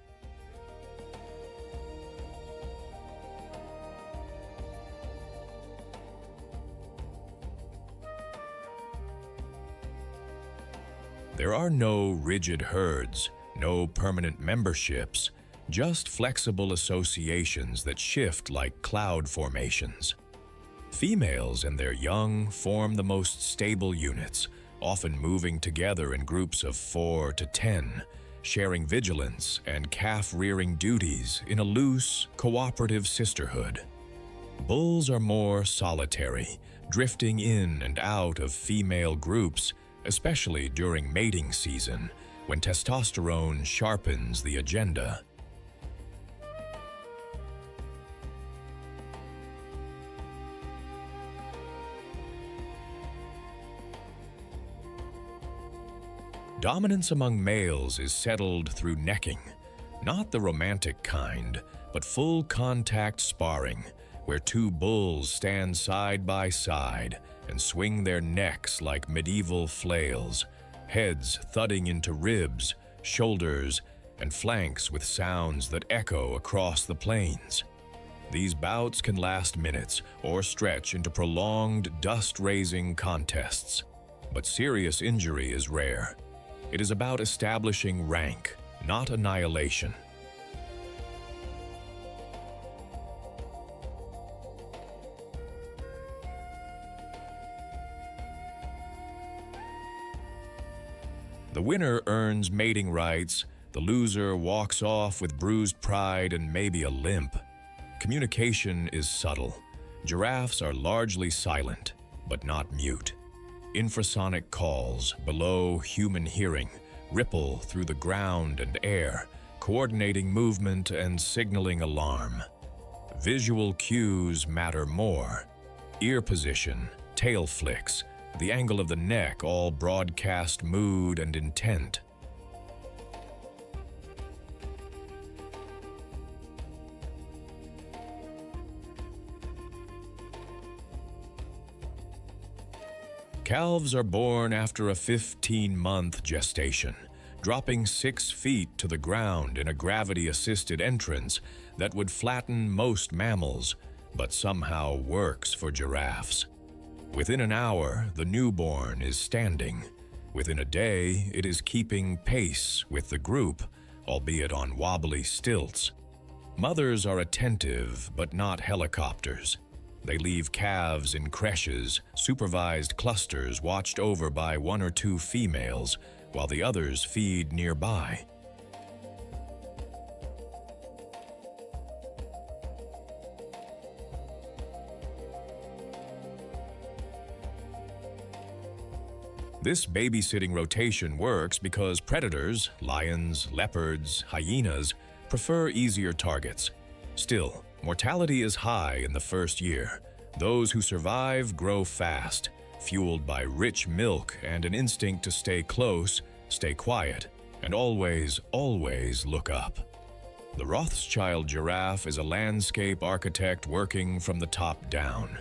There are no rigid herds, no permanent memberships, just flexible associations that shift like cloud formations. Females and their young form the most stable units, often moving together in groups of 4 to 10, sharing vigilance and calf-rearing duties in a loose, cooperative sisterhood. Bulls are more solitary, drifting in and out of female groups, especially during mating season, when testosterone sharpens the agenda. Dominance among males is settled through necking, not the romantic kind, but full contact sparring, where two bulls stand side by side and swing their necks like medieval flails, heads thudding into ribs, shoulders, and flanks with sounds that echo across the plains. These bouts can last minutes or stretch into prolonged dust-raising contests, but serious injury is rare. It is about establishing rank, not annihilation. The winner earns mating rights, the loser walks off with bruised pride and maybe a limp. Communication is subtle. Giraffes are largely silent, but not mute. Infrasonic calls, below human hearing, ripple through the ground and air, coordinating movement and signaling alarm. Visual cues matter more. Ear position, tail flicks, the angle of the neck all broadcast mood and intent. Calves are born after a 15-month gestation, dropping 6 feet to the ground in a gravity-assisted entrance that would flatten most mammals, but somehow works for giraffes. Within an hour, the newborn is standing. Within a day, it is keeping pace with the group, albeit on wobbly stilts. Mothers are attentive, but not helicopters. They leave calves in creches, supervised clusters watched over by 1 or 2 females, while the others feed nearby. This babysitting rotation works because predators, lions, leopards, hyenas, prefer easier targets. Still, mortality is high in the first year. Those who survive grow fast, fueled by rich milk and an instinct to stay close, stay quiet, and always, always look up. The Rothschild giraffe is a landscape architect working from the top down.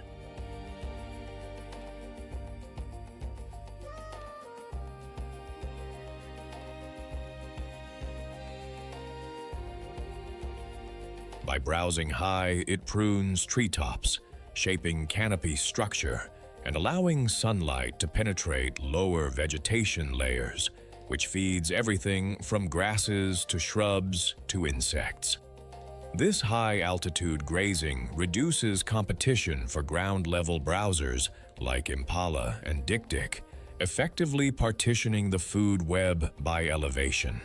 By browsing high, it prunes treetops, shaping canopy structure and allowing sunlight to penetrate lower vegetation layers, which feeds everything from grasses to shrubs to insects. This high-altitude grazing reduces competition for ground-level browsers like impala and dik-dik, effectively partitioning the food web by elevation.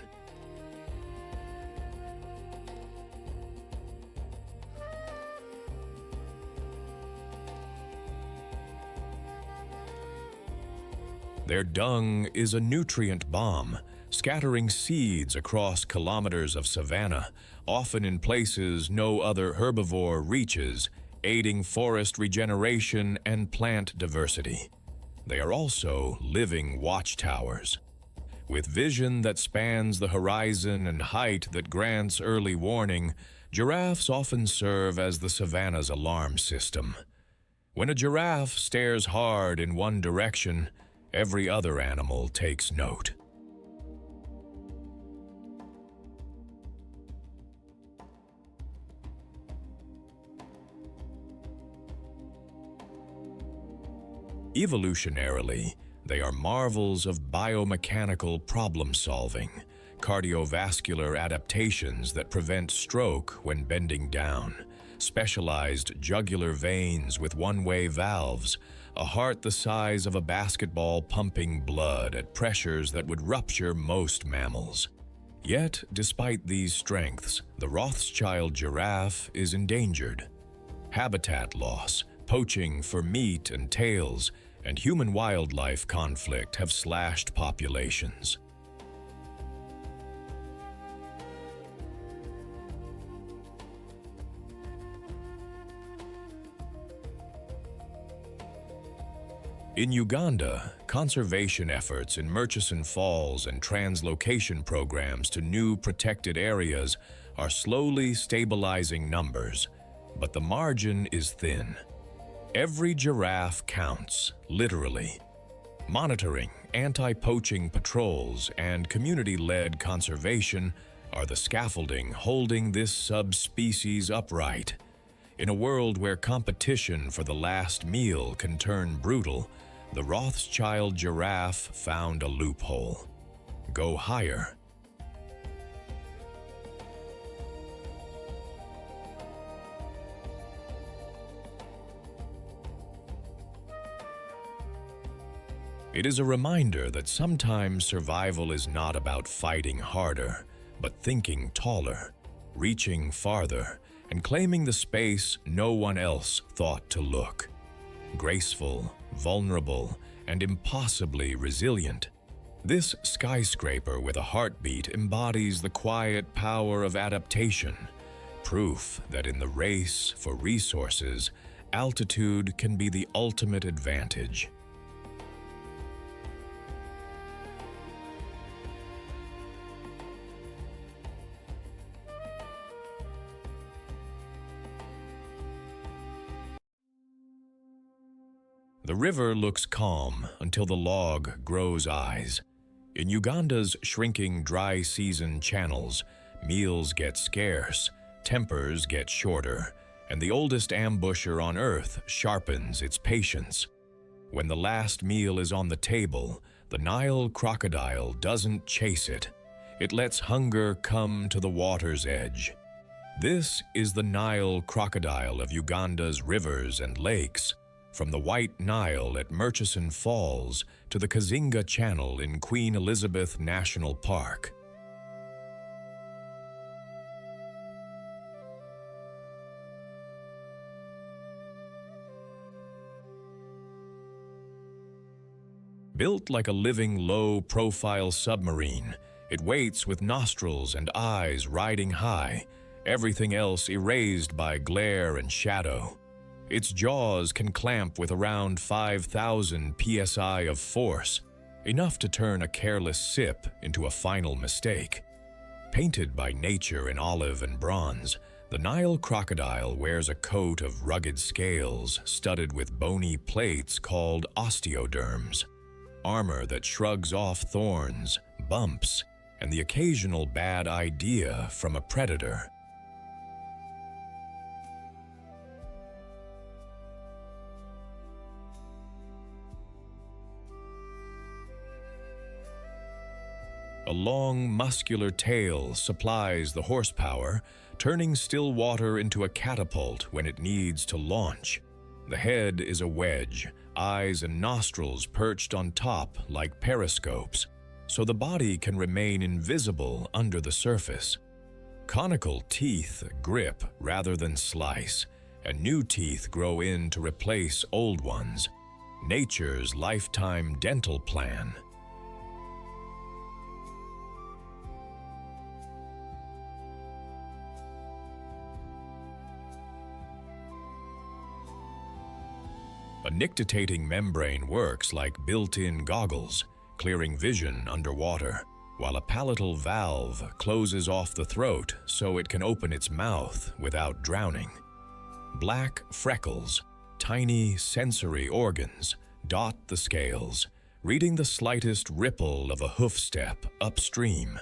Their dung is a nutrient bomb, scattering seeds across kilometers of savannah, often in places no other herbivore reaches, aiding forest regeneration and plant diversity. They are also living watchtowers. With vision that spans the horizon and height that grants early warning, giraffes often serve as the savannah's alarm system. When a giraffe stares hard in one direction, every other animal takes note. Evolutionarily, they are marvels of biomechanical problem-solving, cardiovascular adaptations that prevent stroke when bending down, specialized jugular veins with one-way valves, a heart the size of a basketball pumping blood at pressures that would rupture most mammals. Yet, despite these strengths, the Rothschild giraffe is endangered. Habitat loss, poaching for meat and tails, and human-wildlife conflict have slashed populations. In Uganda, conservation efforts in Murchison Falls and translocation programs to new protected areas are slowly stabilizing numbers, but the margin is thin. Every giraffe counts, literally. Monitoring, anti-poaching patrols, and community-led conservation are the scaffolding holding this subspecies upright. In a world where competition for the last meal can turn brutal, the Rothschild giraffe found a loophole. Go higher. It is a reminder that sometimes survival is not about fighting harder, but thinking taller, reaching farther, and claiming the space no one else thought to look. Graceful, vulnerable, and impossibly resilient, this skyscraper with a heartbeat embodies the quiet power of adaptation, proof that in the race for resources, altitude can be the ultimate advantage. The river looks calm until the log grows eyes. In Uganda's shrinking dry season channels, meals get scarce, tempers get shorter, and the oldest ambusher on Earth sharpens its patience. When the last meal is on the table, the Nile crocodile doesn't chase it. It lets hunger come to the water's edge. This is the Nile crocodile of Uganda's rivers and lakes, from the White Nile at Murchison Falls to the Kazinga Channel in Queen Elizabeth National Park. Built like a living low-profile submarine, it waits with nostrils and eyes riding high, everything else erased by glare and shadow. Its jaws can clamp with around 5,000 psi of force, enough to turn a careless sip into a final mistake. Painted by nature in olive and bronze, the Nile crocodile wears a coat of rugged scales studded with bony plates called osteoderms, armor that shrugs off thorns, bumps, and the occasional bad idea from a predator. A long, muscular tail supplies the horsepower, turning still water into a catapult when it needs to launch. The head is a wedge, eyes and nostrils perched on top like periscopes, so the body can remain invisible under the surface. Conical teeth grip rather than slice, and new teeth grow in to replace old ones. Nature's lifetime dental plan. A nictitating membrane works like built-in goggles, clearing vision underwater, while a palatal valve closes off the throat so it can open its mouth without drowning. Black freckles, tiny sensory organs, dot the scales, reading the slightest ripple of a hoof step upstream.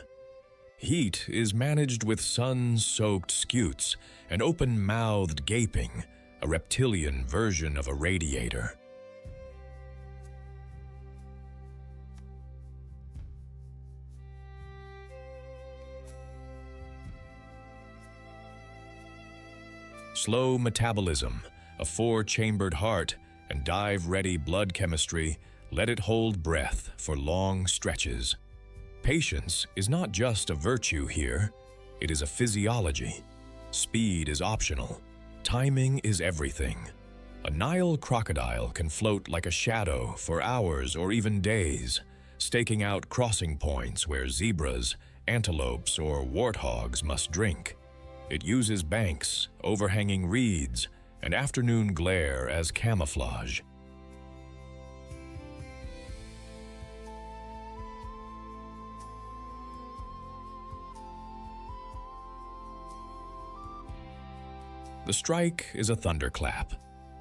Heat is managed with sun-soaked scutes, an open-mouthed gaping, a reptilian version of a radiator. Slow metabolism, a four-chambered heart, and dive-ready blood chemistry let it hold breath for long stretches. Patience is not just a virtue here, it is a physiology. Speed is optional. Timing is everything. A Nile crocodile can float like a shadow for hours or even days, staking out crossing points where zebras, antelopes, or warthogs must drink. It uses banks, overhanging reeds, and afternoon glare as camouflage. The strike is a thunderclap.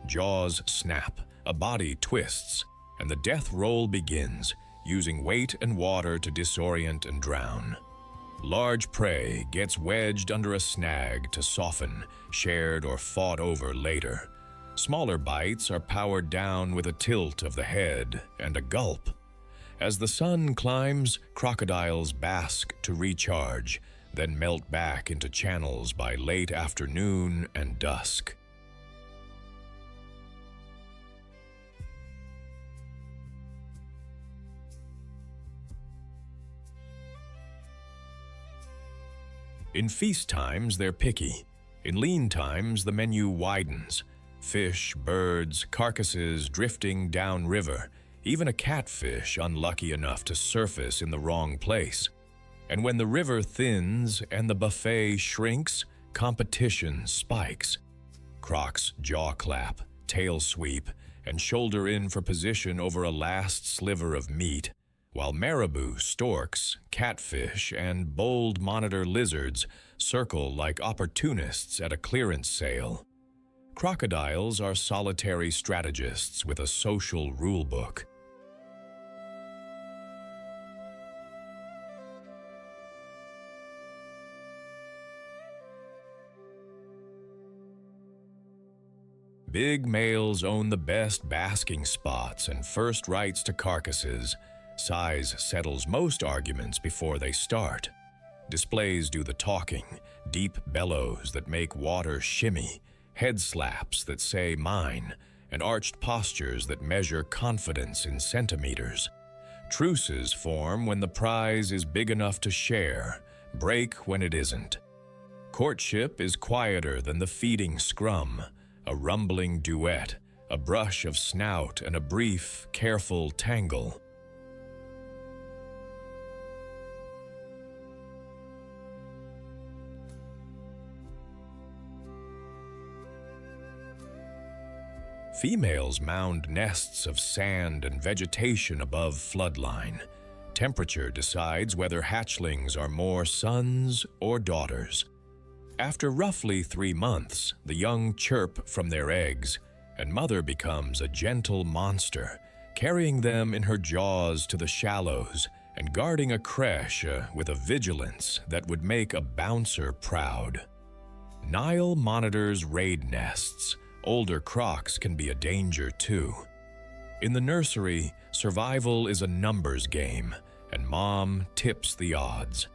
Jaws snap, a body twists, and the death roll begins, using weight and water to disorient and drown. Large prey gets wedged under a snag to soften, shared or fought over later. Smaller bites are powered down with a tilt of the head and a gulp. As the sun climbs, crocodiles bask to recharge, then melt back into channels by late afternoon and dusk. In feast times, they're picky. In lean times, the menu widens. Fish, birds, carcasses drifting downriver, even a catfish unlucky enough to surface in the wrong place. And when the river thins and the buffet shrinks, competition spikes. Crocs jaw clap, tail sweep, and shoulder in for position over a last sliver of meat, while marabou, storks, catfish, and bold monitor lizards circle like opportunists at a clearance sale. Crocodiles are solitary strategists with a social rulebook. Big males own the best basking spots and first rights to carcasses. Size settles most arguments before they start. Displays do the talking, deep bellows that make water shimmy, head slaps that say mine, and arched postures that measure confidence in centimeters. Truces form when the prize is big enough to share, break when it isn't. Courtship is quieter than the feeding scrum, a rumbling duet, a brush of snout, and a brief, careful tangle. Females mound nests of sand and vegetation above floodline. Temperature decides whether hatchlings are more sons or daughters. After roughly 3 months, the young chirp from their eggs, and mother becomes a gentle monster, carrying them in her jaws to the shallows and guarding a creche with a vigilance that would make a bouncer proud. Nile monitors raid nests. Older Crocs can be a danger too. In the nursery, survival is a numbers game, and mom tips the odds.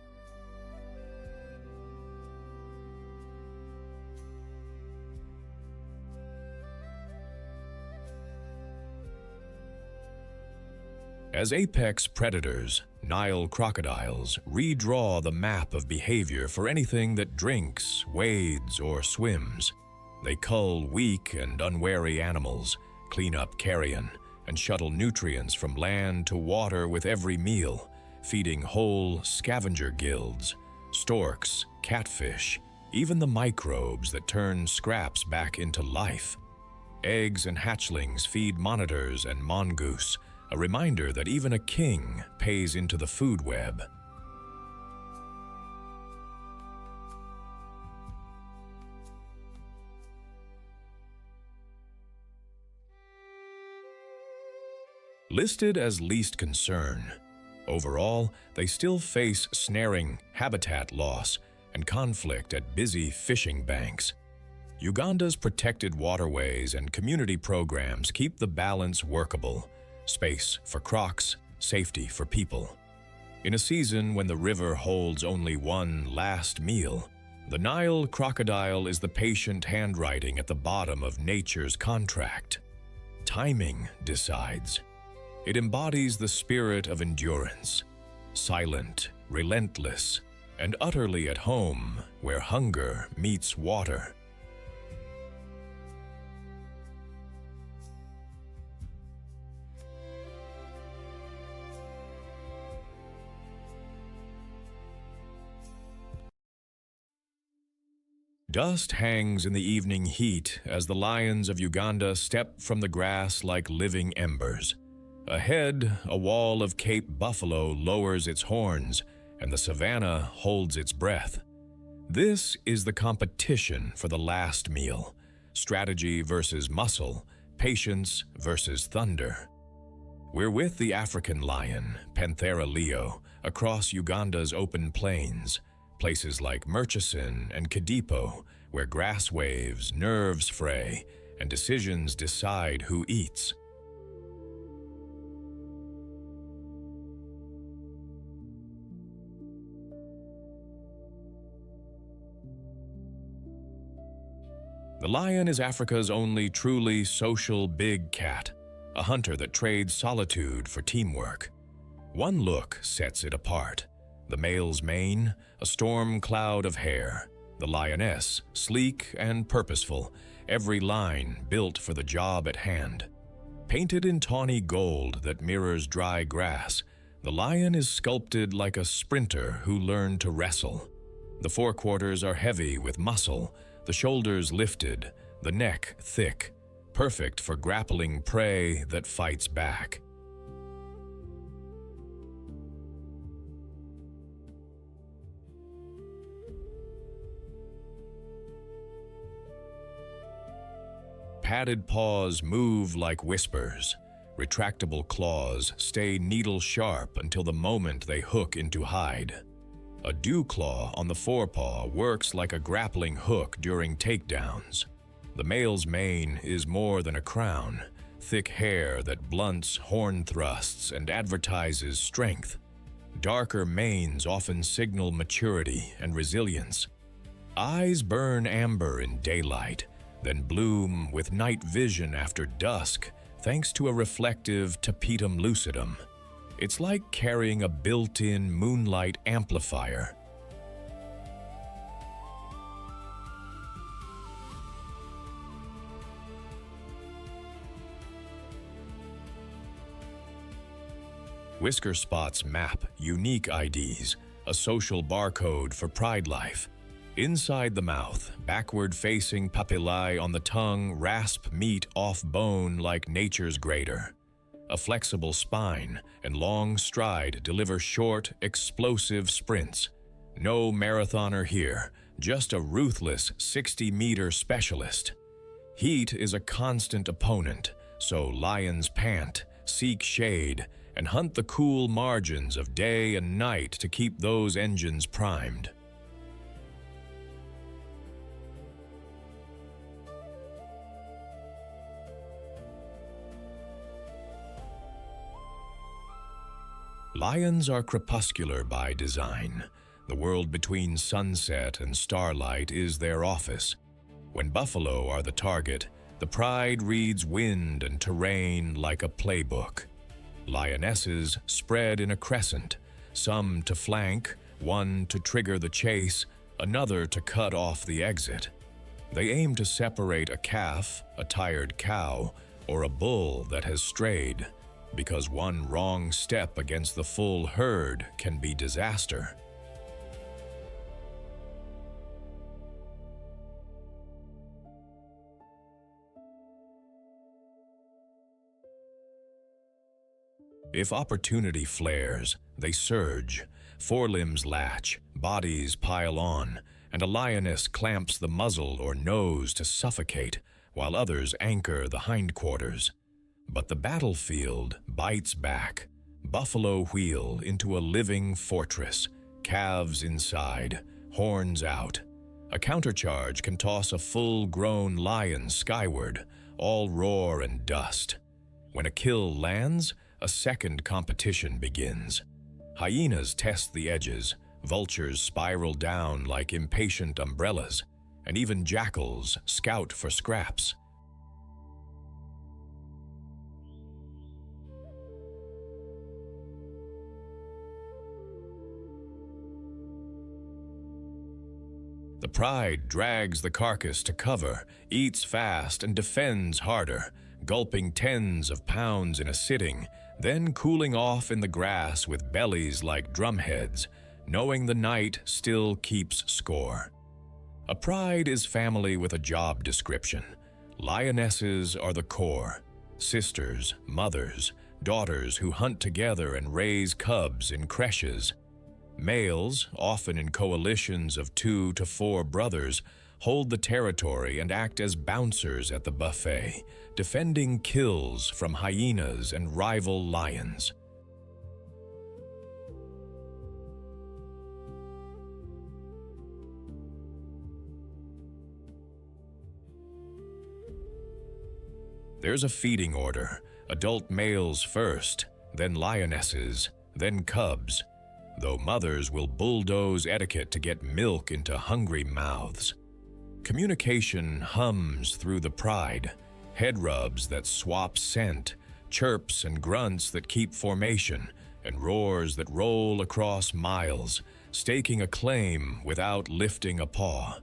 As apex predators, Nile crocodiles redraw the map of behavior for anything that drinks, wades, or swims. They cull weak and unwary animals, clean up carrion, and shuttle nutrients from land to water with every meal, feeding whole scavenger guilds, storks, catfish, even the microbes that turn scraps back into life. Eggs and hatchlings feed monitors and mongoose, a reminder that even a king pays into the food web. Listed as least concern, overall, they still face snaring, habitat loss, and conflict at busy fishing banks. Uganda's protected waterways and community programs keep the balance workable. Space for crocs, safety for people. In a season when the river holds only one last meal, the Nile crocodile is the patient handwriting at the bottom of nature's contract. Timing decides. It embodies the spirit of endurance, silent, relentless, and utterly at home where hunger meets water. Dust hangs in the evening heat as the lions of Uganda step from the grass like living embers. Ahead, a wall of Cape buffalo lowers its horns, and the savannah holds its breath. This is the competition for the last meal, strategy versus muscle, patience versus thunder. We're with the African lion, Panthera leo, across Uganda's open plains, places like Murchison and Kadipo, where grass waves, nerves fray, and decisions decide who eats. The lion is Africa's only truly social big cat, a hunter that trades solitude for teamwork. One look sets it apart. The male's mane, a storm cloud of hair. The lioness, sleek and purposeful, every line built for the job at hand. Painted in tawny gold that mirrors dry grass, the lion is sculpted like a sprinter who learned to wrestle. The forequarters are heavy with muscle, the shoulders lifted, the neck thick, perfect for grappling prey that fights back. Padded paws move like whispers. Retractable claws stay needle-sharp until the moment they hook into hide. A dew claw on the forepaw works like a grappling hook during takedowns. The male's mane is more than a crown, thick hair that blunts horn thrusts and advertises strength. Darker manes often signal maturity and resilience. Eyes burn amber in daylight, then bloom with night vision after dusk thanks to a reflective tapetum lucidum. It's like carrying a built-in moonlight amplifier. Whisker spots map unique IDs, a social barcode for pride life. Inside the mouth, backward-facing papillae on the tongue rasp meat off bone like nature's grater. A flexible spine and long stride deliver short, explosive sprints. No marathoner here, just a ruthless 60-meter specialist. Heat is a constant opponent, so lions pant, seek shade, and hunt the cool margins of day and night to keep those engines primed. Lions are crepuscular by design. The world between sunset and starlight is their office. When buffalo are the target, the pride reads wind and terrain like a playbook. Lionesses spread in a crescent, some to flank, one to trigger the chase, another to cut off the exit. They aim to separate a calf, a tired cow, or a bull that has strayed, because one wrong step against the full herd can be disaster. If opportunity flares, they surge, forelimbs latch, bodies pile on, and a lioness clamps the muzzle or nose to suffocate, while others anchor the hindquarters. But the battlefield bites back. Buffalo wheel into a living fortress, calves inside, horns out. A countercharge can toss a full-grown lion skyward, all roar and dust. When a kill lands, a second competition begins. Hyenas test the edges, vultures spiral down like impatient umbrellas, and even jackals scout for scraps. The pride drags the carcass to cover, eats fast, and defends harder, gulping tens of pounds in a sitting, then cooling off in the grass with bellies like drumheads, knowing the night still keeps score. A pride is family with a job description. Lionesses are the core, sisters, mothers, daughters who hunt together and raise cubs in creches. Males, often in coalitions of 2 to 4 brothers, hold the territory and act as bouncers at the buffet, defending kills from hyenas and rival lions. There's a feeding order, adult males first, then lionesses, then cubs, though mothers will bulldoze etiquette to get milk into hungry mouths. Communication hums through the pride, head rubs that swap scent, chirps and grunts that keep formation, and roars that roll across miles, staking a claim without lifting a paw.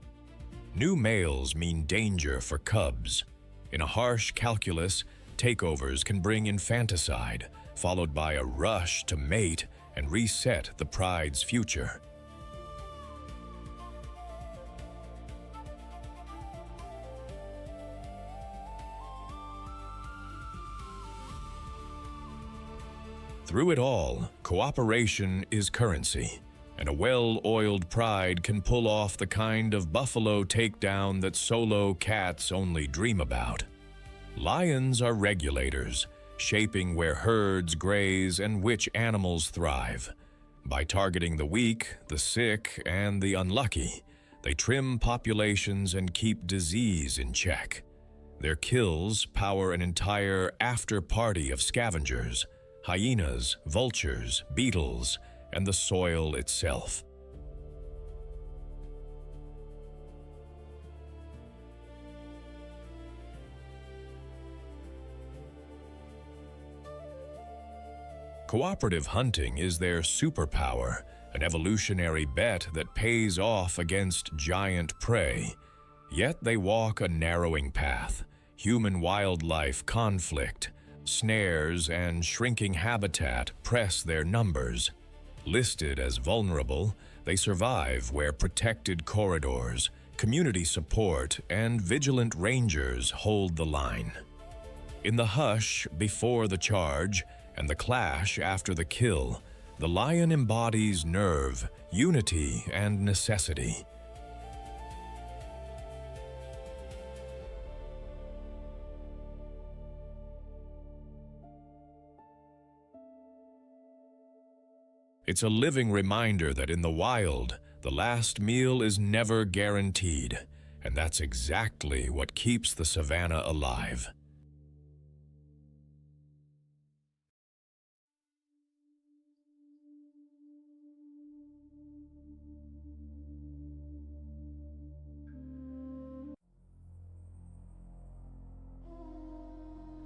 New males mean danger for cubs. In a harsh calculus, takeovers can bring infanticide, followed by a rush to mate and reset the pride's future. Through it all, cooperation is currency, and a well-oiled pride can pull off the kind of buffalo takedown that solo cats only dream about. Lions are regulators, shaping where herds graze and which animals thrive. By targeting the weak, the sick, and the unlucky, they trim populations and keep disease in check. Their kills power an entire after-party of scavengers, hyenas, vultures, beetles, and the soil itself. Cooperative hunting is their superpower, an evolutionary bet that pays off against giant prey. Yet they walk a narrowing path. Human-wildlife conflict, snares, and shrinking habitat press their numbers. Listed as vulnerable, they survive where protected corridors, community support, and vigilant rangers hold the line. In the hush before the charge and the clash after the kill, the lion embodies nerve, unity, and necessity. It's a living reminder that in the wild, the last meal is never guaranteed, and that's exactly what keeps the savannah alive.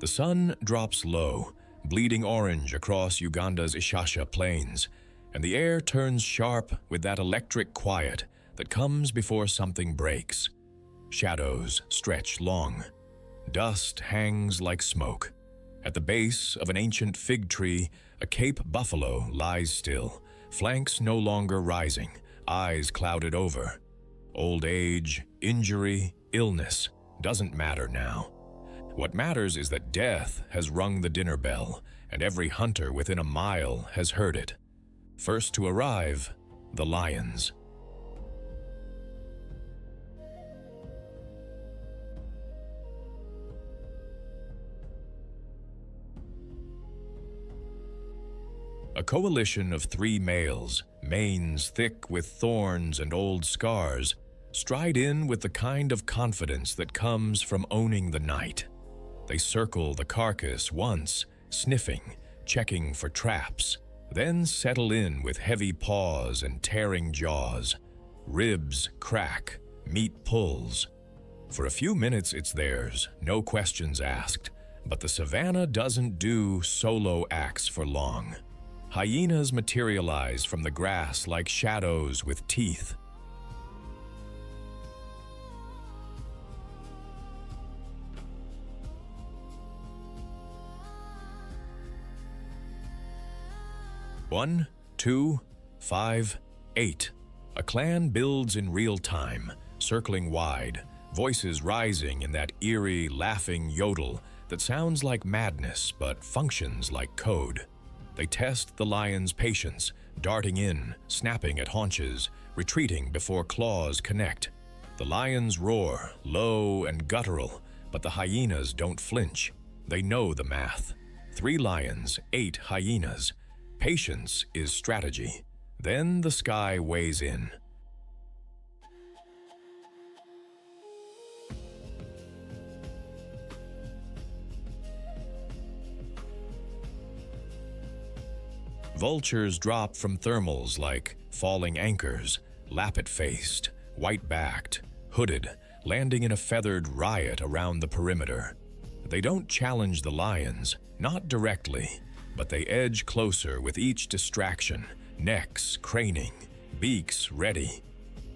The sun drops low, bleeding orange across Uganda's Ishasha plains, and the air turns sharp with that electric quiet that comes before something breaks. Shadows stretch long. Dust hangs like smoke. At the base of an ancient fig tree, a Cape buffalo lies still, flanks no longer rising, eyes clouded over. Old age, injury, illness doesn't matter now. What matters is that death has rung the dinner bell, and every hunter within a mile has heard it. First to arrive, the lions. A coalition of 3 males, manes thick with thorns and old scars, stride in with the kind of confidence that comes from owning the night. They circle the carcass once, sniffing, checking for traps, then settle in with heavy paws and tearing jaws. Ribs crack, meat pulls. For a few minutes it's theirs, no questions asked, but the savannah doesn't do solo acts for long. Hyenas materialize from the grass like shadows with teeth. One, 2, 5, 8. A clan builds in real time, circling wide, voices rising in that eerie, laughing yodel that sounds like madness but functions like code. They test the lion's patience, darting in, snapping at haunches, retreating before claws connect. The lions roar, low and guttural, but the hyenas don't flinch. They know the math. 3 lions, 8 hyenas. Patience is strategy. Then the sky weighs in. Vultures drop from thermals like falling anchors, lappet-faced, white-backed, hooded, landing in a feathered riot around the perimeter. They don't challenge the lions, not directly, but they edge closer with each distraction, necks craning, beaks ready.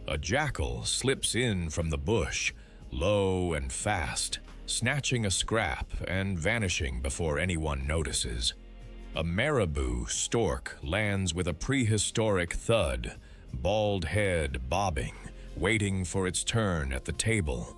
A jackal slips in from the bush, low and fast, snatching a scrap and vanishing before anyone notices. A marabou stork lands with a prehistoric thud, bald head bobbing, waiting for its turn at the table.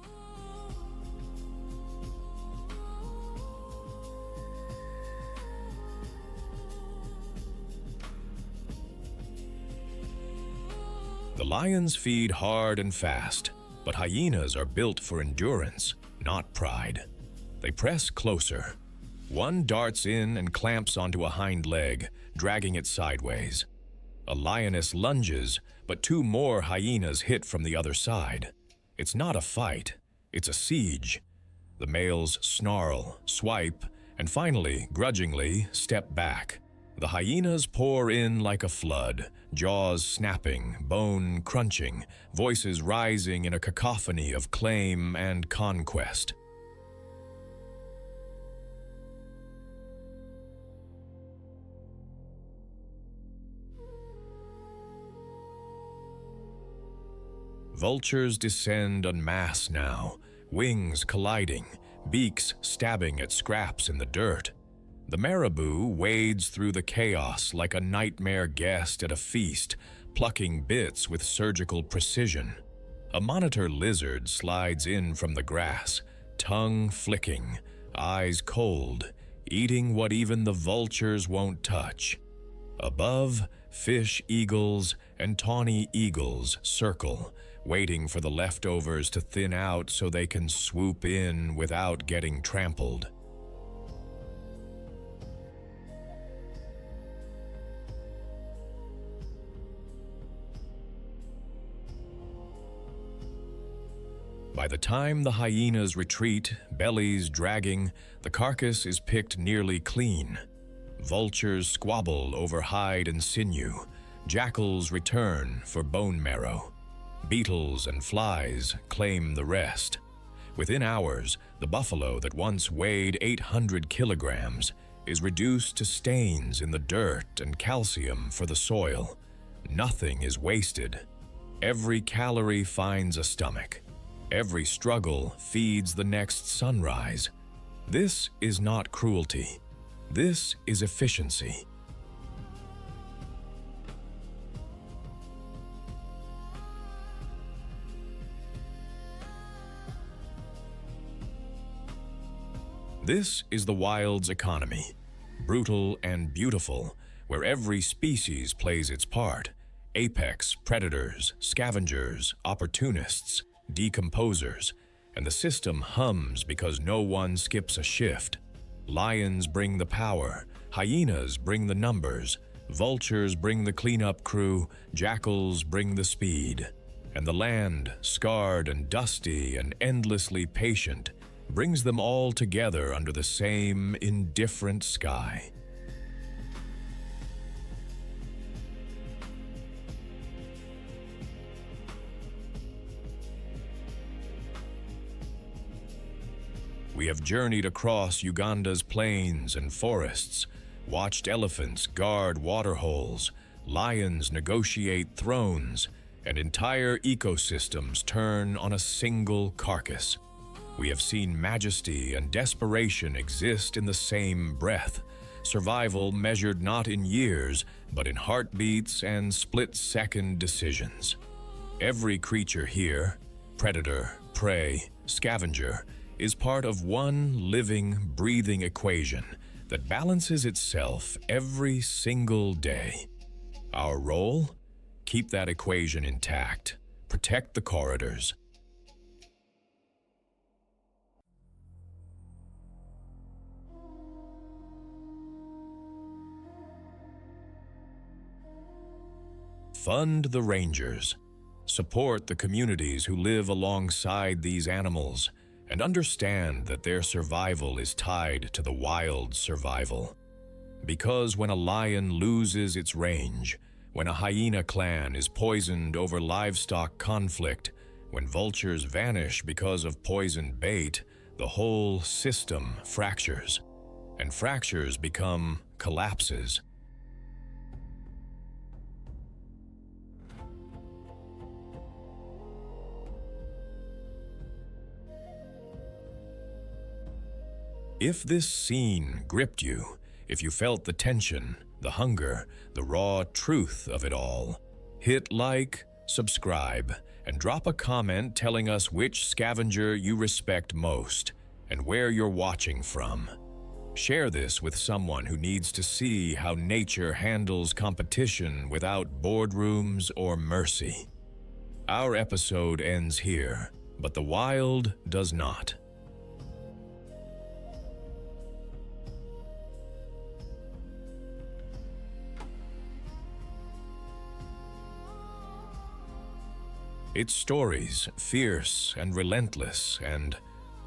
The lions feed hard and fast, but hyenas are built for endurance, not pride. They press closer. One darts in and clamps onto a hind leg, dragging it sideways. A lioness lunges, but 2 more hyenas hit from the other side. It's not a fight, it's a siege. The males snarl, swipe, and finally, grudgingly, step back. The hyenas pour in like a flood, jaws snapping, bone crunching, voices rising in a cacophony of claim and conquest. Vultures descend en masse now, wings colliding, beaks stabbing at scraps in the dirt. The marabou wades through the chaos like a nightmare guest at a feast, plucking bits with surgical precision. A monitor lizard slides in from the grass, tongue flicking, eyes cold, eating what even the vultures won't touch. Above, fish eagles and tawny eagles circle, waiting for the leftovers to thin out so they can swoop in without getting trampled. By the time the hyenas retreat, bellies dragging, the carcass is picked nearly clean. Vultures squabble over hide and sinew. Jackals return for bone marrow. Beetles and flies claim the rest. Within hours, the buffalo that once weighed 800 kilograms is reduced to stains in the dirt and calcium for the soil. Nothing is wasted. Every calorie finds a stomach. Every struggle feeds the next sunrise. This is not cruelty. This is efficiency. This is the wild's economy, brutal and beautiful, where every species plays its part. Apex predators, scavengers, opportunists, decomposers, and the system hums because no one skips a shift. Lions bring the power, hyenas bring the numbers, vultures bring the cleanup crew, jackals bring the speed. And the land, scarred and dusty and endlessly patient, brings them all together under the same indifferent sky. We have journeyed across Uganda's plains and forests, watched elephants guard waterholes, lions negotiate thrones, and entire ecosystems turn on a single carcass. We have seen majesty and desperation exist in the same breath, survival measured not in years, but in heartbeats and split-second decisions. Every creature here, predator, prey, scavenger, is part of one living, breathing equation that balances itself every single day. Our role? Keep that equation intact, protect the corridors. Fund the rangers. Support the communities who live alongside these animals, and understand that their survival is tied to the wild's survival. Because when a lion loses its range, when a hyena clan is poisoned over livestock conflict, when vultures vanish because of poisoned bait, the whole system fractures, and fractures become collapses. If this scene gripped you, if you felt the tension, the hunger, the raw truth of it all, hit like, subscribe, and drop a comment telling us which scavenger you respect most and where you're watching from. Share this with someone who needs to see how nature handles competition without boardrooms or mercy. Our episode ends here, but the wild does not. Its stories, fierce and relentless and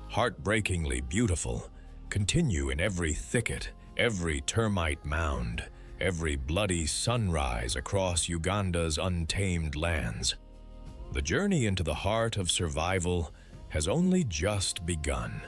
heartbreakingly beautiful, continue in every thicket, every termite mound, every bloody sunrise across Uganda's untamed lands. The journey into the heart of survival has only just begun.